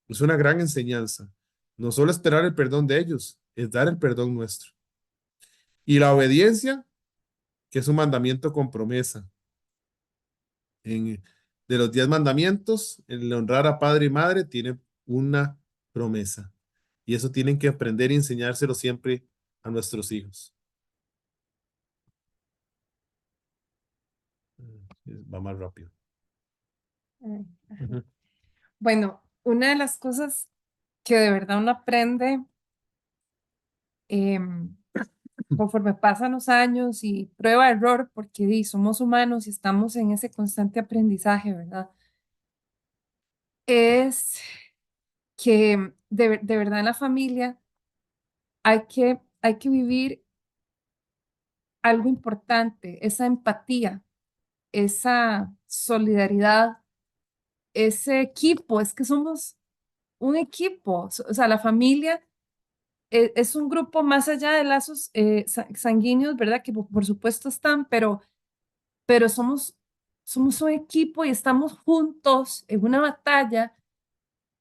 Es una gran enseñanza. No solo esperar el perdón de ellos, es dar el perdón nuestro. Y la obediencia, que es un mandamiento con promesa. De los 10 mandamientos, el honrar a padre y madre tiene una promesa. Y eso tienen que aprender y enseñárselo siempre a nuestros hijos. Va más rápido. Ujú. Bueno, una de las cosas que de verdad uno aprende conforme pasan los años y prueba error, porque somos humanos y estamos en ese constante aprendizaje, ¿verdad? Es que de verdad en la familia hay que vivir algo importante, esa empatía, esa solidaridad, ese equipo. Es que somos un equipo, o sea, la familia es un grupo más allá de lazos sanguíneos, ¿verdad? Que por supuesto están, pero somos un equipo y estamos juntos en una batalla,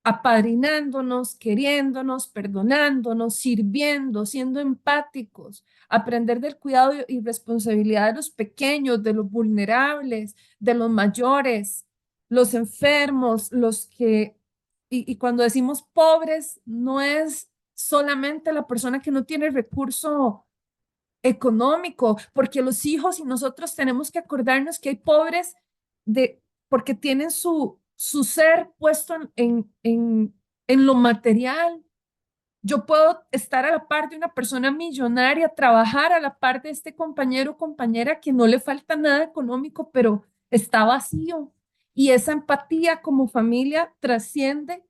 apadrinándonos, queriéndonos, perdonándonos, sirviendo, siendo empáticos, aprender del cuidado y responsabilidad de los pequeños, de los vulnerables, de los mayores, los enfermos, los que, y cuando decimos pobres, no es solamente la persona que no tiene recurso económico, porque los hijos y nosotros tenemos que acordarnos que hay pobres porque tienen su ser puesto en lo material. Yo puedo estar a la par de una persona millonaria, trabajar a la par de este compañero o compañera que no le falta nada económico, pero está vacío. Y esa empatía como familia trasciende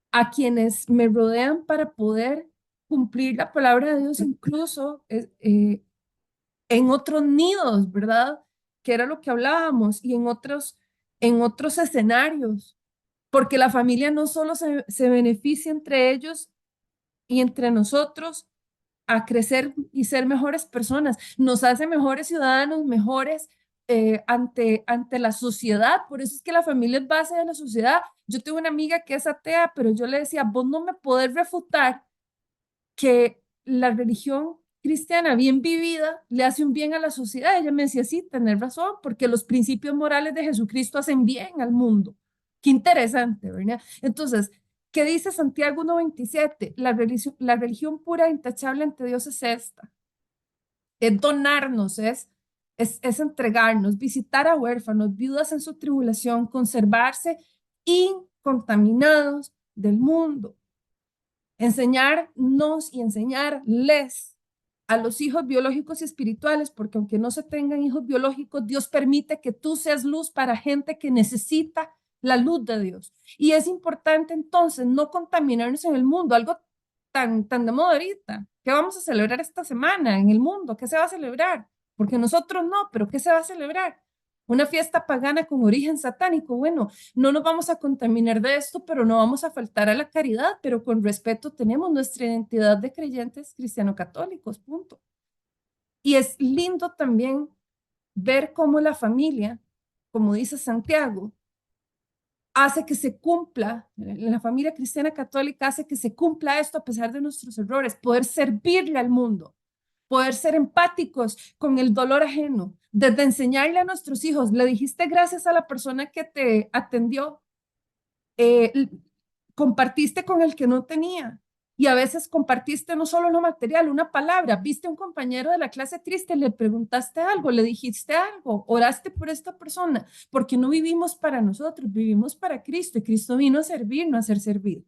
a quienes me rodean para poder cumplir la palabra de Dios, incluso en otros nidos, ¿verdad? Que era lo que hablábamos, y en otros escenarios, porque la familia no solo se beneficia entre ellos y entre nosotros a crecer y ser mejores personas, nos hace mejores ciudadanos, mejores ante la sociedad. Por eso es que la familia es base de la sociedad. Yo tengo una amiga que es atea, pero yo le decía, vos no me podés refutar que la religión cristiana bien vivida le hace un bien a la sociedad. Ella me decía, sí, tenés razón, porque los principios morales de Jesucristo hacen bien al mundo. Qué interesante, ¿verdad? Entonces, ¿qué dice Santiago 1:27? La religión pura e intachable ante Dios es esta. Es donarnos, es entregarnos, visitar a huérfanos, viudas en su tribulación, conservarse incontaminados del mundo. Enseñarnos y enseñarles a los hijos biológicos y espirituales, porque aunque no se tengan hijos biológicos, Dios permite que tú seas luz para gente que necesita la luz de Dios. Y es importante entonces no contaminarnos en el mundo, algo tan de moda ahorita. ¿Qué vamos a celebrar esta semana en el mundo? ¿Qué se va a celebrar? Porque nosotros no, pero ¿qué se va a celebrar? Una fiesta pagana con origen satánico. Bueno, no nos vamos a contaminar de esto, pero no vamos a faltar a la caridad, pero con respeto tenemos nuestra identidad de creyentes cristiano-católicos, punto. Y es lindo también ver cómo la familia, como dice Santiago, hace que se cumpla, la familia cristiana católica hace que se cumpla esto a pesar de nuestros errores, poder servirle al mundo, poder ser empáticos con el dolor ajeno, desde enseñarle a nuestros hijos, le dijiste gracias a la persona que te atendió, eh, compartiste con el que no tenía. Y a veces compartiste no solo lo material, una palabra, viste a un compañero de la clase triste, le preguntaste algo, le dijiste algo, oraste por esta persona, porque no vivimos para nosotros, vivimos para Cristo y Cristo vino a servir, no a ser servido.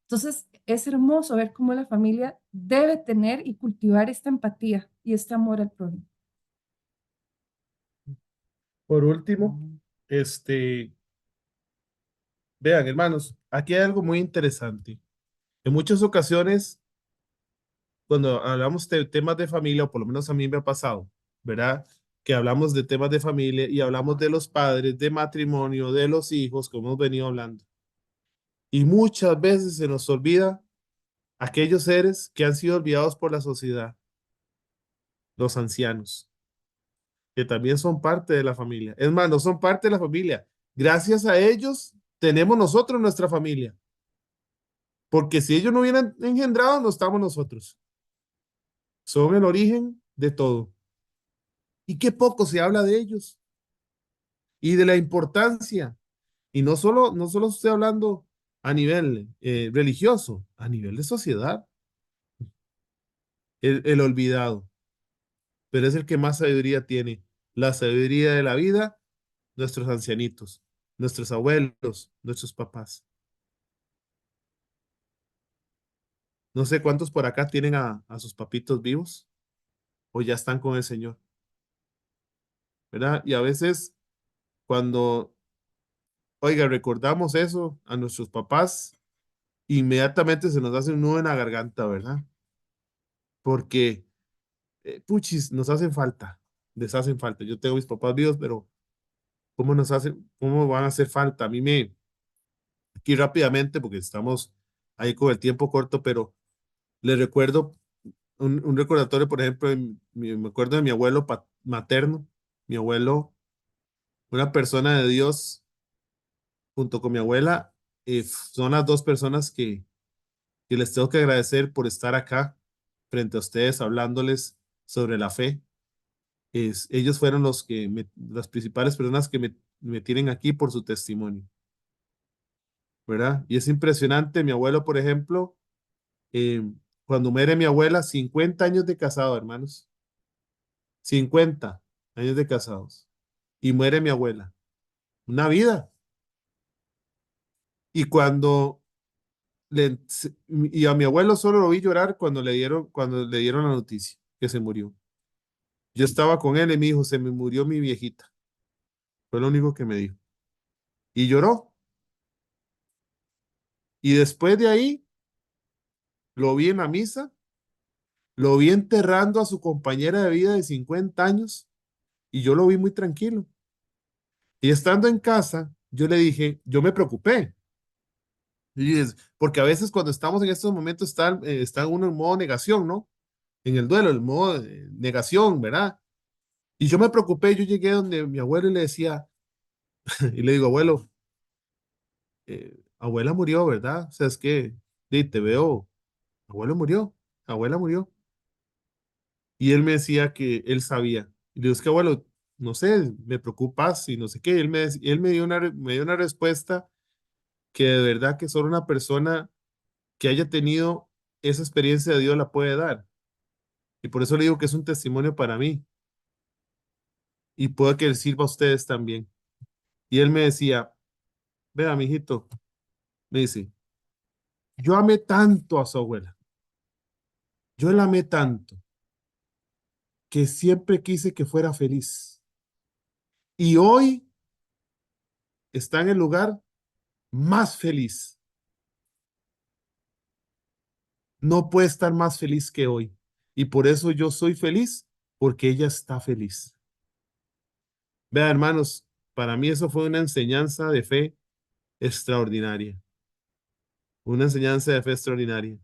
Entonces es hermoso ver cómo la familia debe tener y cultivar esta empatía y este amor al prójimo. Por último, vean, hermanos, aquí hay algo muy interesante. En muchas ocasiones, cuando hablamos de temas de familia, o por lo menos a mí me ha pasado, ¿verdad? Que hablamos de temas de familia y hablamos de los padres, de matrimonio, de los hijos, como hemos venido hablando. Y muchas veces se nos olvida aquellos seres que han sido olvidados por la sociedad, los ancianos, que también son parte de la familia. Es más, no son parte de la familia. Gracias a ellos tenemos nosotros nuestra familia. Porque si ellos no hubieran engendrado, no estamos nosotros. Son el origen de todo. Y qué poco se habla de ellos y de la importancia. Y no solo estoy hablando a nivel religioso, a nivel de sociedad. El olvidado, pero es el que más sabiduría tiene. La sabiduría de la vida, nuestros ancianitos, nuestros abuelos, nuestros papás. No sé cuántos por acá tienen a sus papitos vivos o ya están con el Señor, ¿verdad? Y a veces cuando, oiga, recordamos eso a nuestros papás, inmediatamente se nos hace un nudo en la garganta, ¿verdad? Porque, puchis, nos hacen falta, les hacen falta. Yo tengo mis papás vivos, pero cómo van a hacer falta? Aquí rápidamente, porque estamos ahí con el tiempo corto, pero les recuerdo un recordatorio, por ejemplo, me acuerdo de mi abuelo materno, mi abuelo, una persona de Dios, junto con mi abuela, son las dos personas que les tengo que agradecer por estar acá frente a ustedes hablándoles sobre la fe. Ellos fueron las principales personas que me tienen aquí por su testimonio, ¿verdad? Y es impresionante, mi abuelo, por ejemplo, eh, cuando muere mi abuela, 50 años de casado, hermanos, 50 años de casados, y muere mi abuela, una vida. Y y a mi abuelo solo lo vi llorar cuando le dieron la noticia que se murió. Yo estaba con él y me dijo, se me murió mi viejita. Fue lo único que me dijo. Y lloró. Y después de ahí, lo vi en la misa, lo vi enterrando a su compañera de vida de 50 años y yo lo vi muy tranquilo. Y estando en casa, yo le dije, yo me preocupé. Porque a veces cuando estamos en estos momentos está uno en modo negación, ¿no? En el duelo, el modo de negación, ¿verdad? Y yo me preocupé, yo llegué donde mi abuelo y le decía, y le digo, abuelo, abuela murió, ¿verdad? O sea, es que te veo, abuelo murió, abuela murió. Y él me decía que él sabía. Y le digo, es que abuelo, no sé, me preocupas y no sé qué. Y él me dio una respuesta que de verdad que solo una persona que haya tenido esa experiencia de Dios la puede dar. Y por eso le digo que es un testimonio para mí y puede que les sirva a ustedes también. Y él me decía, vea, mijito, me dice, yo amé tanto a su abuela, yo la amé tanto que siempre quise que fuera feliz. Y hoy está en el lugar más feliz. No puede estar más feliz que hoy. Y por eso yo soy feliz, porque ella está feliz. Vea, hermanos, para mí eso fue una enseñanza de fe extraordinaria. Una enseñanza de fe extraordinaria.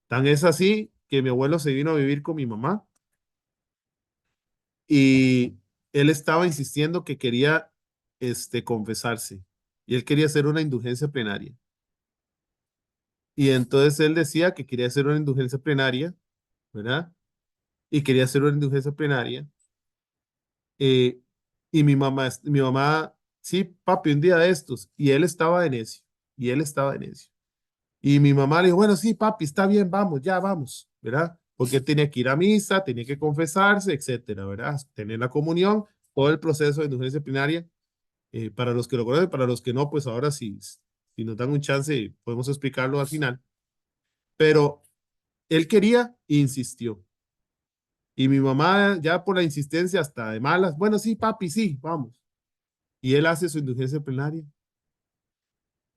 Tan es así que mi abuelo se vino a vivir con mi mamá y él estaba insistiendo que quería confesarse y él quería hacer una indulgencia plenaria. Y entonces él decía que quería hacer una indulgencia plenaria, ¿verdad? Y quería hacer una indulgencia plenaria. eh, y mi mamá, sí, papi, un día de estos. Y él estaba de necio. Y él estaba de necio. Y mi mamá le dijo, bueno, sí, papi, está bien, vamos, ya vamos, ¿verdad? Porque él tenía que ir a misa, tenía que confesarse, etcétera, ¿verdad? Tener la comunión, todo el proceso de indulgencia plenaria. Para los que lo conocen, para los que no, pues ahora sí, si nos dan un chance, podemos explicarlo al final. Pero él quería e insistió. Y mi mamá, ya por la insistencia, hasta de malas, bueno, sí, papi, sí, vamos. Y él hace su indulgencia plenaria,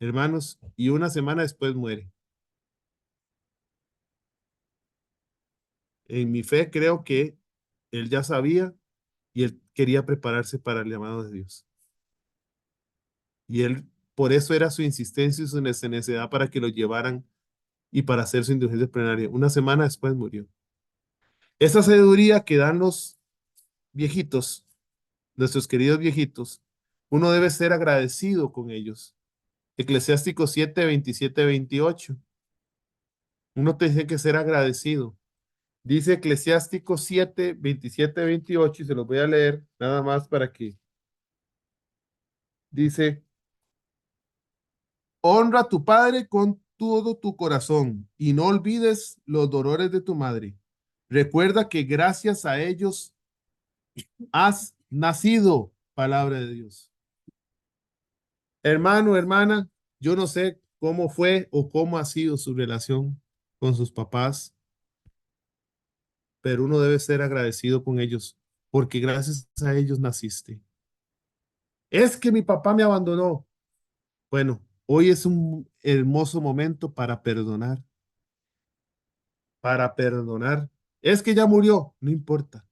hermanos, y una semana después muere. En mi fe creo que él ya sabía y él quería prepararse para el llamado de Dios. Y él, por eso era su insistencia y su necesidad para que lo llevaran y para hacer su indulgencia plenaria. Una semana después murió. Esa sabiduría que dan los viejitos, nuestros queridos viejitos, uno debe ser agradecido con ellos. Eclesiástico 7, 27, 28. Uno tiene que ser agradecido. Dice Eclesiástico 7, 27, 28, y se los voy a leer nada más para que dice, honra a tu padre con todo tu corazón y no olvides los dolores de tu madre. Recuerda que gracias a ellos has nacido, palabra de Dios. Hermano, hermana, yo no sé cómo fue o cómo ha sido su relación con sus papás, pero uno debe ser agradecido con ellos porque gracias a ellos naciste. Es que mi papá me abandonó. Bueno, hoy es un hermoso momento para perdonar, para perdonar. Es que ya murió, no importa.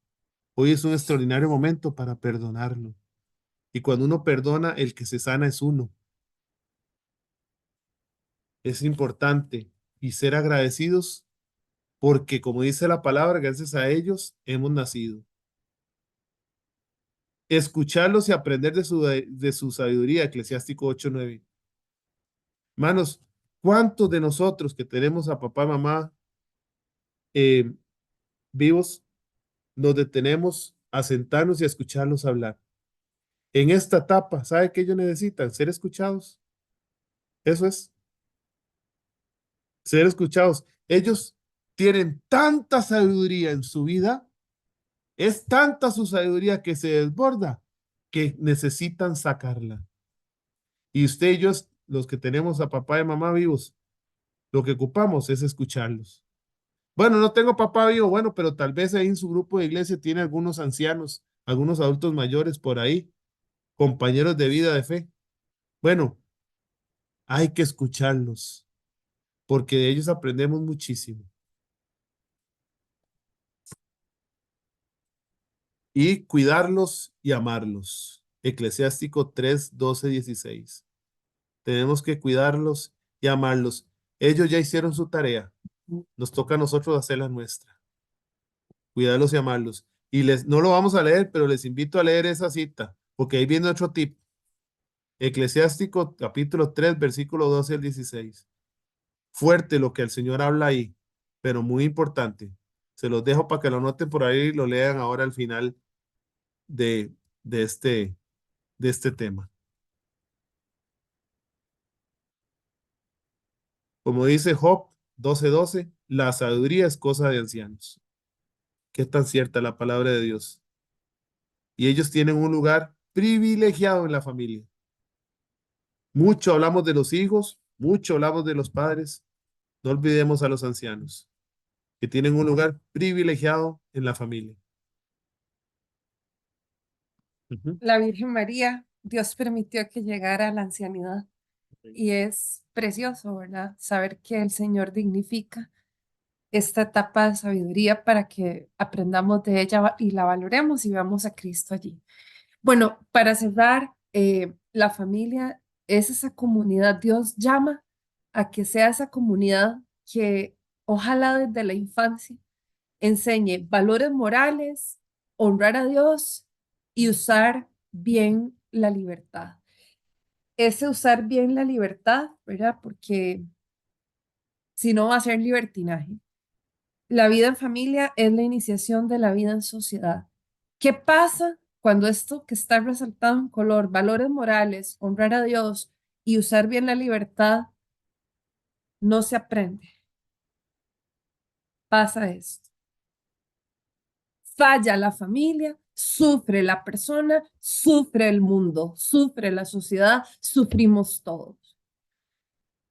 Hoy es un extraordinario momento para perdonarlo. Y cuando uno perdona, el que se sana es uno. Es importante y ser agradecidos porque, como dice la palabra, gracias a ellos hemos nacido. Escucharlos y aprender de su sabiduría, Eclesiástico 8:9. Hermanos, ¿cuántos de nosotros que tenemos a papá y mamá eh, vivos nos detenemos a sentarnos y a escucharlos hablar? En esta etapa, ¿sabe qué ellos necesitan? Ser escuchados. Eso es, ser escuchados. Ellos tienen tanta sabiduría en su vida, es tanta su sabiduría que se desborda, que necesitan sacarla. Y usted y yo, los que tenemos a papá y mamá vivos, lo que ocupamos es escucharlos. Bueno, no tengo papá vivo, bueno, pero tal vez ahí en su grupo de iglesia tiene algunos ancianos, algunos adultos mayores por ahí, compañeros de vida de fe. Bueno, hay que escucharlos, porque de ellos aprendemos muchísimo. Y cuidarlos y amarlos. Eclesiástico 3, 12, 16. Tenemos que cuidarlos y amarlos. Ellos ya hicieron su tarea. Nos toca a nosotros hacer la nuestra. Cuidarlos y amarlos. Y no lo vamos a leer, pero les invito a leer esa cita, porque ahí viene otro tip. Eclesiástico capítulo 3, versículo 12 al 16. Fuerte lo que el Señor habla ahí, pero muy importante. Se los dejo para que lo noten por ahí y lo lean ahora al final de, de este, de este tema. Como dice Job 12:12, la sabiduría es cosa de ancianos. Qué tan cierta la palabra de Dios. Y ellos tienen un lugar privilegiado en la familia. Mucho hablamos de los hijos, mucho hablamos de los padres. No olvidemos a los ancianos, que tienen un lugar privilegiado en la familia. Ujú. La Virgen María, Dios permitió que llegara a la ancianidad y es precioso, ¿verdad? Saber que el Señor dignifica esta etapa de sabiduría para que aprendamos de ella y la valoremos y veamos a Cristo allí. Bueno, para cerrar, la familia es esa comunidad. Dios llama a que sea esa comunidad que ojalá desde la infancia enseñe valores morales, honrar a Dios y usar bien la libertad. Ese usar bien la libertad, ¿verdad? Porque si no va a ser libertinaje. La vida en familia es la iniciación de la vida en sociedad. ¿Qué pasa cuando esto que está resaltado en color, valores morales, honrar a Dios y usar bien la libertad, no se aprende? Pasa esto. Falla la familia, sufre la persona, sufre el mundo, sufre la sociedad, sufrimos todos.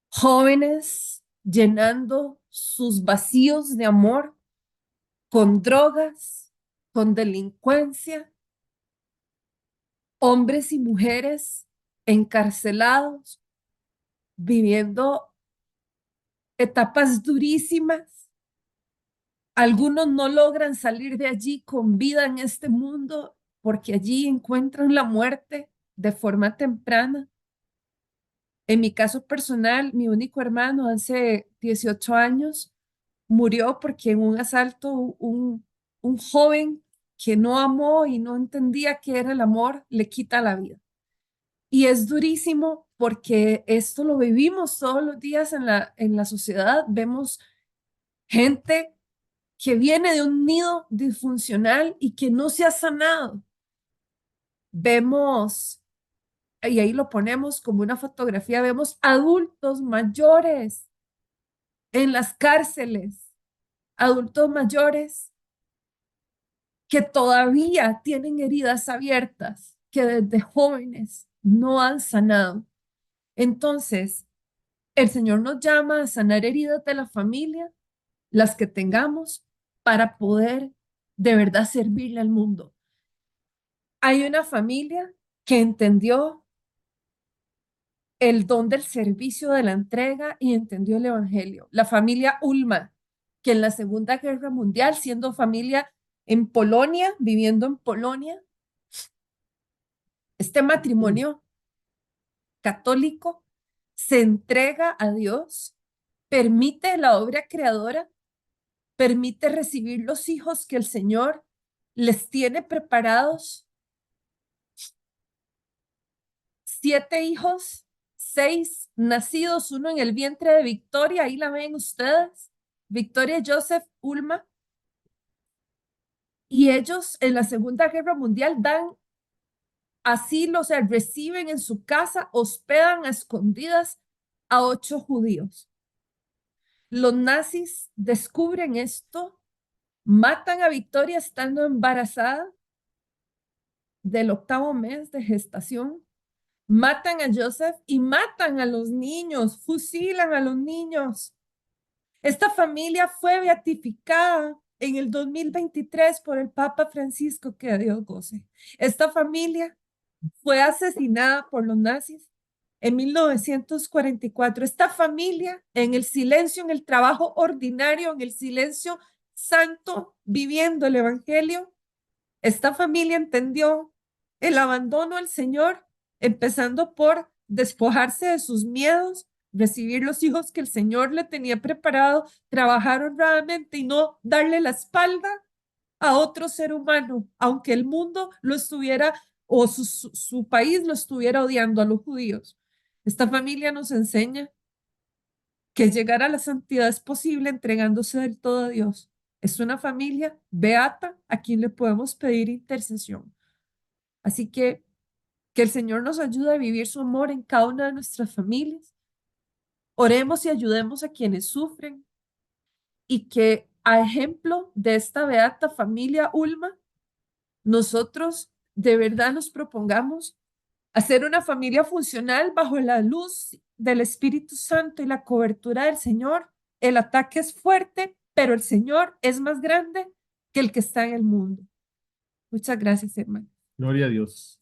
Jóvenes llenando sus vacíos de amor con drogas, con delincuencia, hombres y mujeres encarcelados, viviendo etapas durísimas. Algunos no logran salir de allí con vida en este mundo porque allí encuentran la muerte de forma temprana. En mi caso personal, mi único hermano hace 18 años murió porque en un asalto un joven que no amó y no entendía qué era el amor le quita la vida. Y es durísimo porque esto lo vivimos todos los días en la sociedad. Vemos gente que viene de un nido disfuncional y que no se ha sanado. Vemos, y ahí lo ponemos como una fotografía, vemos adultos mayores en las cárceles, adultos mayores que todavía tienen heridas abiertas, que desde jóvenes no han sanado. Entonces, el Señor nos llama a sanar heridas de la familia, las que tengamos, para poder de verdad servirle al mundo. Hay una familia que entendió el don del servicio de la entrega y entendió el evangelio. La familia Ulma, que en la Segunda Guerra Mundial, siendo familia en Polonia, viviendo en Polonia, este matrimonio católico se entrega a Dios, permite la obra creadora, permite recibir los hijos que el Señor les tiene preparados. 7 hijos, 6 nacidos, uno en el vientre de Victoria, ahí la ven ustedes, Victoria Joseph Ulma. Y ellos en la Segunda Guerra Mundial dan asilo, o sea, reciben en su casa, hospedan a escondidas a 8 judíos. Los nazis descubren esto, matan a Victoria estando embarazada del 8º mes de gestación, matan a Joseph y matan a los niños, fusilan a los niños. Esta familia fue beatificada en el 2023 por el Papa Francisco, que a Dios goce. Esta familia fue asesinada por los nazis en 1944. Esta familia, en el silencio, en el trabajo ordinario, en el silencio santo, viviendo el evangelio, esta familia entendió el abandono al Señor, empezando por despojarse de sus miedos, recibir los hijos que el Señor le tenía preparado, trabajar honradamente y no darle la espalda a otro ser humano, aunque el mundo lo estuviera o su país lo estuviera odiando a los judíos. Esta familia nos enseña que llegar a la santidad es posible entregándose del todo a Dios. Es una familia beata a quien le podemos pedir intercesión. Así que el Señor nos ayude a vivir su amor en cada una de nuestras familias. Oremos y ayudemos a quienes sufren y que a ejemplo de esta beata familia Ulma, nosotros de verdad nos propongamos hacer una familia funcional bajo la luz del Espíritu Santo y la cobertura del Señor. El ataque es fuerte, pero el Señor es más grande que el que está en el mundo. Muchas gracias, hermano. Gloria a Dios.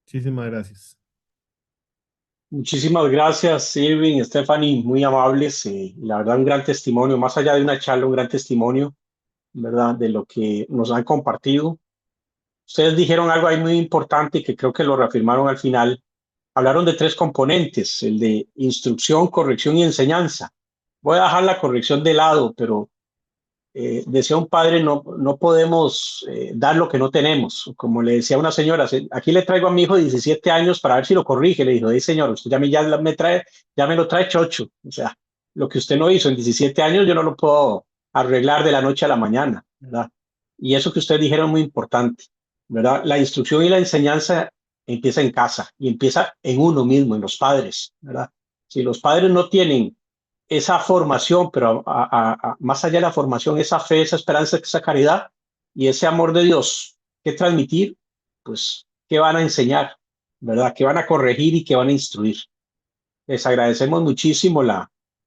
Muchísimas gracias. Muchísimas gracias, Irving, Stephanie, muy amables. La verdad, un gran testimonio, más allá de una charla, un gran testimonio, ¿verdad? De lo que nos han compartido. Ustedes dijeron algo ahí muy importante que creo que lo reafirmaron al final. Hablaron de 3 componentes, el de instrucción, corrección y enseñanza. Voy a dejar la corrección de lado, pero decía un padre, no podemos dar lo que no tenemos. Como le decía una señora, aquí le traigo a mi hijo de 17 años para ver si lo corrige. Le dijo, señor, usted ya ya me lo trae chocho. O sea, lo que usted no hizo en 17 años, yo no lo puedo arreglar de la noche a la mañana, ¿verdad? Y eso que ustedes dijeron es muy importante, ¿verdad? La instrucción y la enseñanza empieza en casa y empieza en uno mismo, en los padres, ¿verdad? Si los padres no tienen esa formación, pero más allá de la formación, esa fe, esa esperanza, esa caridad y ese amor de Dios que transmitir, pues, ¿qué van a enseñar? ¿Verdad? ¿Qué van a corregir y qué van a instruir? Les agradecemos muchísimo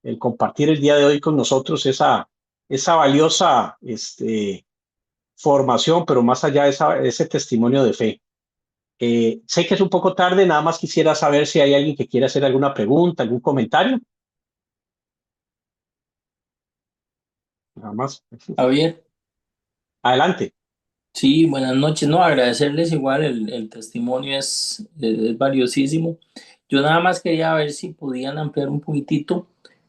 el compartir el día de hoy con nosotros esa valiosa formación, pero más allá de ese testimonio de fe. Sé que es un poco tarde, nada más quisiera saber si hay alguien que quiera hacer alguna pregunta, algún comentario. Nada más. Javier, Adelante. sí, buenas noches. No, agradecerles igual, el testimonio es valiosísimo. Yo nada más quería ver si podían ampliar un poquitito.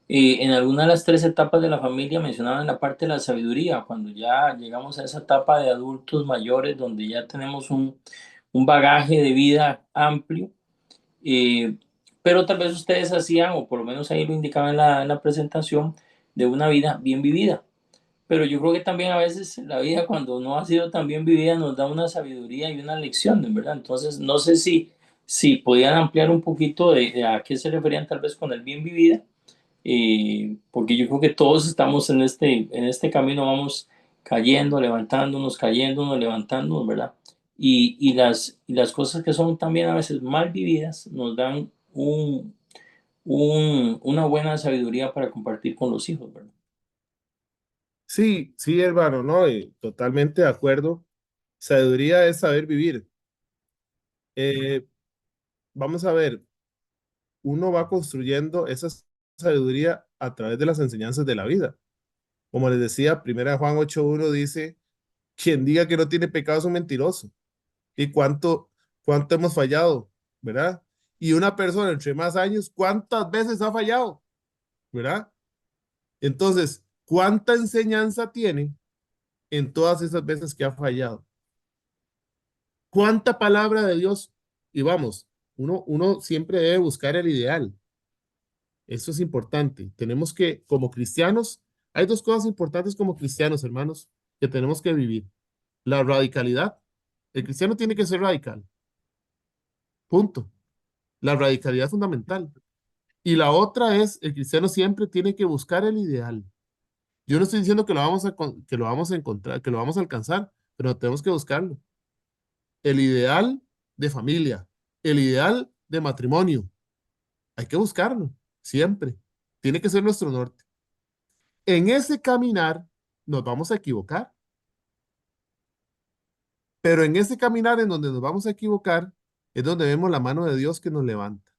En alguna de las 3 etapas de la familia mencionaban la parte de la sabiduría, cuando ya llegamos a esa etapa de adultos mayores, donde ya tenemos un bagaje de vida amplio, eh, pero tal vez ustedes hacían, o por lo menos ahí lo indicaban en la presentación, de una vida bien vivida. Pero yo creo que también a veces la vida cuando no ha sido tan bien vivida nos da una sabiduría y una lección, ¿verdad? Entonces, no sé si podían ampliar un poquito de a qué se referían tal vez con el bien vivida, porque yo creo que todos estamos en este camino, vamos cayéndonos, levantándonos, ¿verdad? Y las cosas que son también a veces mal vividas nos dan una buena sabiduría para compartir con los hijos, ¿verdad? Sí, sí, hermano, ¿no? Totalmente de acuerdo. Sabiduría es saber vivir. Eh, Vamos a ver, uno va construyendo esa sabiduría a través de las enseñanzas de la vida. Como les decía, 1 Juan 8:1 dice, quien diga que no tiene pecado es un mentiroso. ¿Y cuánto hemos fallado, verdad? Y una persona entre más años, ¿cuántas veces ha fallado, verdad? Entonces, ¿cuánta enseñanza tiene en todas esas veces que ha fallado? ¿Cuánta palabra de Dios? Y vamos, uno siempre debe buscar el ideal. Eso es importante. Tenemos que, como cristianos, hay 2 cosas importantes como cristianos, hermanos, que tenemos que vivir. La radicalidad. El cristiano tiene que ser radical. Punto. La radicalidad es fundamental. Y la otra es, el cristiano siempre tiene que buscar el ideal. Yo no estoy diciendo que lo vamos a encontrar, que lo vamos a alcanzar, pero tenemos que buscarlo. El ideal de familia, el ideal de matrimonio. Hay que buscarlo, siempre. Tiene que ser nuestro norte. En ese caminar nos vamos a equivocar, pero en ese caminar en donde nos vamos a equivocar es donde vemos la mano de Dios que nos levanta.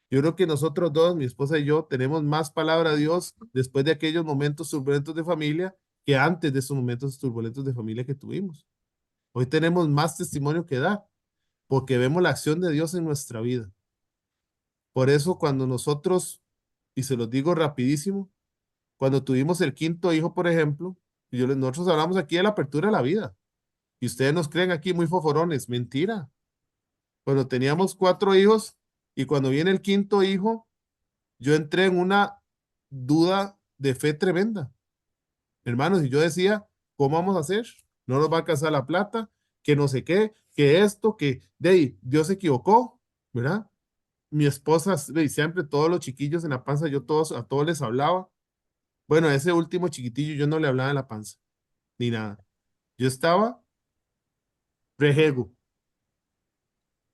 Yo creo que nosotros dos, mi esposa y yo, tenemos más palabra de Dios después de aquellos momentos turbulentos de familia que antes de esos momentos turbulentos de familia que tuvimos. Hoy tenemos más testimonio que dar porque vemos la acción de Dios en nuestra vida. Por eso cuando nosotros, y se los digo rapidísimo, cuando tuvimos el 5.º hijo, por ejemplo, Nosotros hablamos aquí de la apertura de la vida. Y ustedes nos creen aquí muy foforones. Mentira. Cuando teníamos 4 hijos y cuando viene el 5.º hijo, yo entré en una duda de fe tremenda. Hermanos, y yo decía, ¿cómo vamos a hacer? No nos va a alcanzar la plata, que no sé qué, que esto, que de ahí, Dios se equivocó, ¿verdad? Mi esposa, siempre todos los chiquillos en la panza, a todos les hablaba. Bueno, a ese último chiquitillo yo no le hablaba en la panza, ni nada. Yo estaba rejego.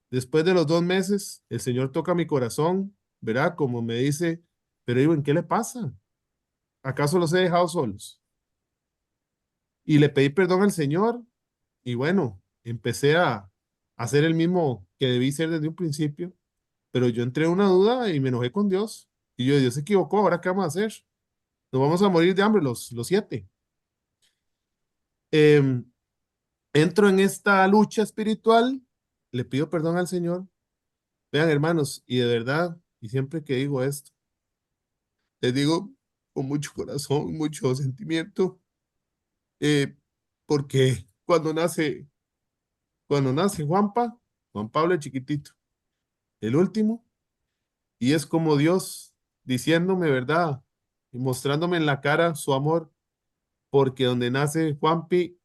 Después de los 2 meses, el Señor toca mi corazón, ¿verdad? Como me dice, pero digo, ¿en qué le pasa? ¿Acaso los he dejado solos? Y le pedí perdón al Señor y bueno, empecé a hacer el mismo que debí ser desde un principio, pero yo entré en una duda y me enojé con Dios. Y yo, Dios se equivocó, ¿ahora qué vamos a hacer? Nos vamos a morir de hambre los 7. Entro en esta lucha espiritual, le pido perdón al Señor. Vean, hermanos, y de verdad, y siempre que digo esto, les digo con mucho corazón, mucho sentimiento, porque cuando nace Juan Pablo es chiquitito, el último, y es como Dios diciéndome verdad y mostrándome en la cara su amor, porque donde nace Juanpi,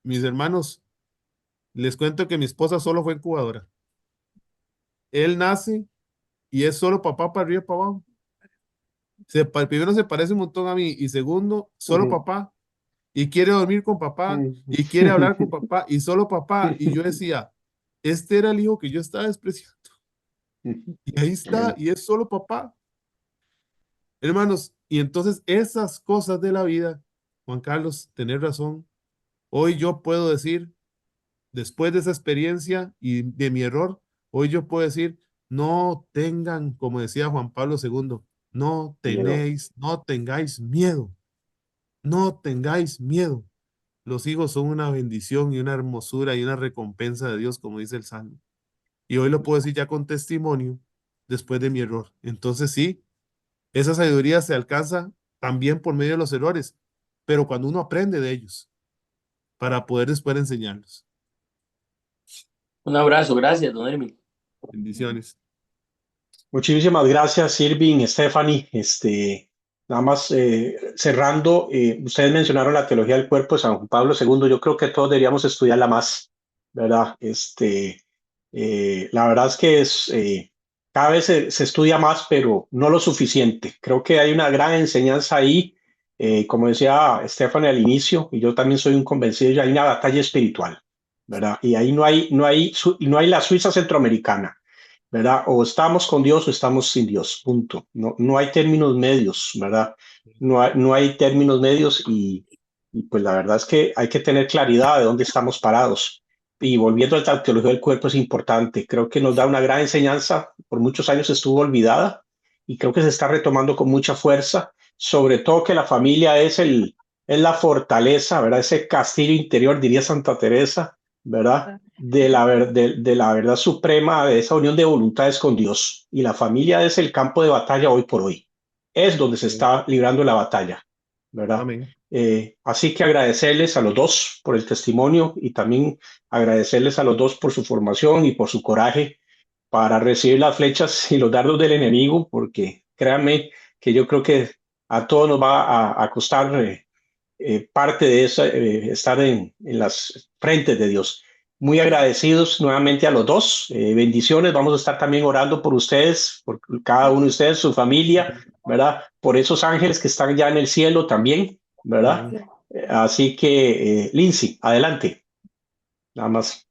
mis hermanos, les cuento que mi esposa solo fue incubadora. Él nace y es solo papá para arriba y para abajo. Primero se parece un montón a mí y segundo, solo papá. Y quiere dormir con papá y quiere hablar con papá y solo papá. Y yo decía, este era el hijo que yo estaba despreciando. Y ahí está, y es solo papá. Hermanos, y entonces esas cosas de la vida, Juan Carlos, tenés razón. Hoy yo puedo decir, después de esa experiencia y de mi error, hoy yo puedo decir, no tengan, como decía Juan Pablo II, no tengáis miedo, no tengáis miedo. Los hijos son una bendición y una hermosura y una recompensa de Dios, como dice el Salmo. Y hoy lo puedo decir ya con testimonio después de mi error. Entonces sí, esa sabiduría se alcanza también por medio de los errores, pero cuando uno aprende de ellos, para poder después enseñarlos. Un abrazo, gracias, don Erwin. Bendiciones. Muchísimas gracias, Irving, Stephanie. Nada más cerrando, ustedes mencionaron la teología del cuerpo de San Juan Pablo II. Yo creo que todos deberíamos estudiarla más, ¿verdad? La verdad es que cada vez se estudia más, pero no lo suficiente. Creo que hay una gran enseñanza ahí. Como decía Stephanie al inicio, y yo también soy un convencido, ya hay una batalla espiritual, ¿verdad? Y ahí no hay la Suiza centroamericana, ¿verdad? O estamos con Dios o estamos sin Dios, punto. No hay términos medios, ¿verdad? No hay términos medios y pues la verdad es que hay que tener claridad de dónde estamos parados. Y volviendo a la teología del cuerpo es importante. Creo que nos da una gran enseñanza. Por muchos años estuvo olvidada y creo que se está retomando con mucha fuerza. Sobre todo que la familia es la fortaleza, ¿verdad? Ese castillo interior, diría Santa Teresa, ¿verdad? De la verdad suprema, de esa unión de voluntades con Dios. Y la familia es el campo de batalla hoy por hoy. Es donde se está librando la batalla, ¿verdad? Amén. Así que agradecerles a los dos por el testimonio y también agradecerles a los dos por su formación y por su coraje para recibir las flechas y los dardos del enemigo, porque créanme que yo creo que a todos nos va a costar parte de eso, estar en las frentes de Dios. Muy agradecidos nuevamente a los dos. Bendiciones. Vamos a estar también orando por ustedes, por cada uno de ustedes, su familia, ¿verdad? Por esos ángeles que están ya en el cielo también, ¿verdad? Así que, Lindsay, adelante. Nada más.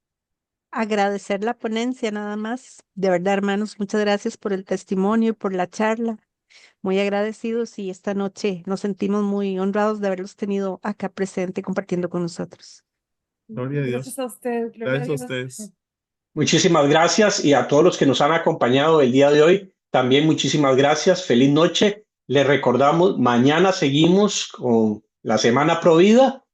Agradecer la ponencia nada más. De verdad, hermanos, muchas gracias por el testimonio y por la charla. Muy agradecidos y esta noche nos sentimos muy honrados de haberlos tenido acá presente compartiendo con nosotros. Gloria a Dios. Gracias a usted. Gracias a ustedes. Muchísimas gracias y a todos los que nos han acompañado el día de hoy, también muchísimas gracias. Feliz noche. Les recordamos, mañana seguimos con la Semana Provida,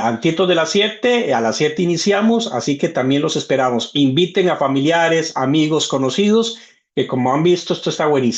antitos de las 7, a las 7 iniciamos, así que también los esperamos. Inviten a familiares, amigos, conocidos, que como han visto, esto está buenísimo.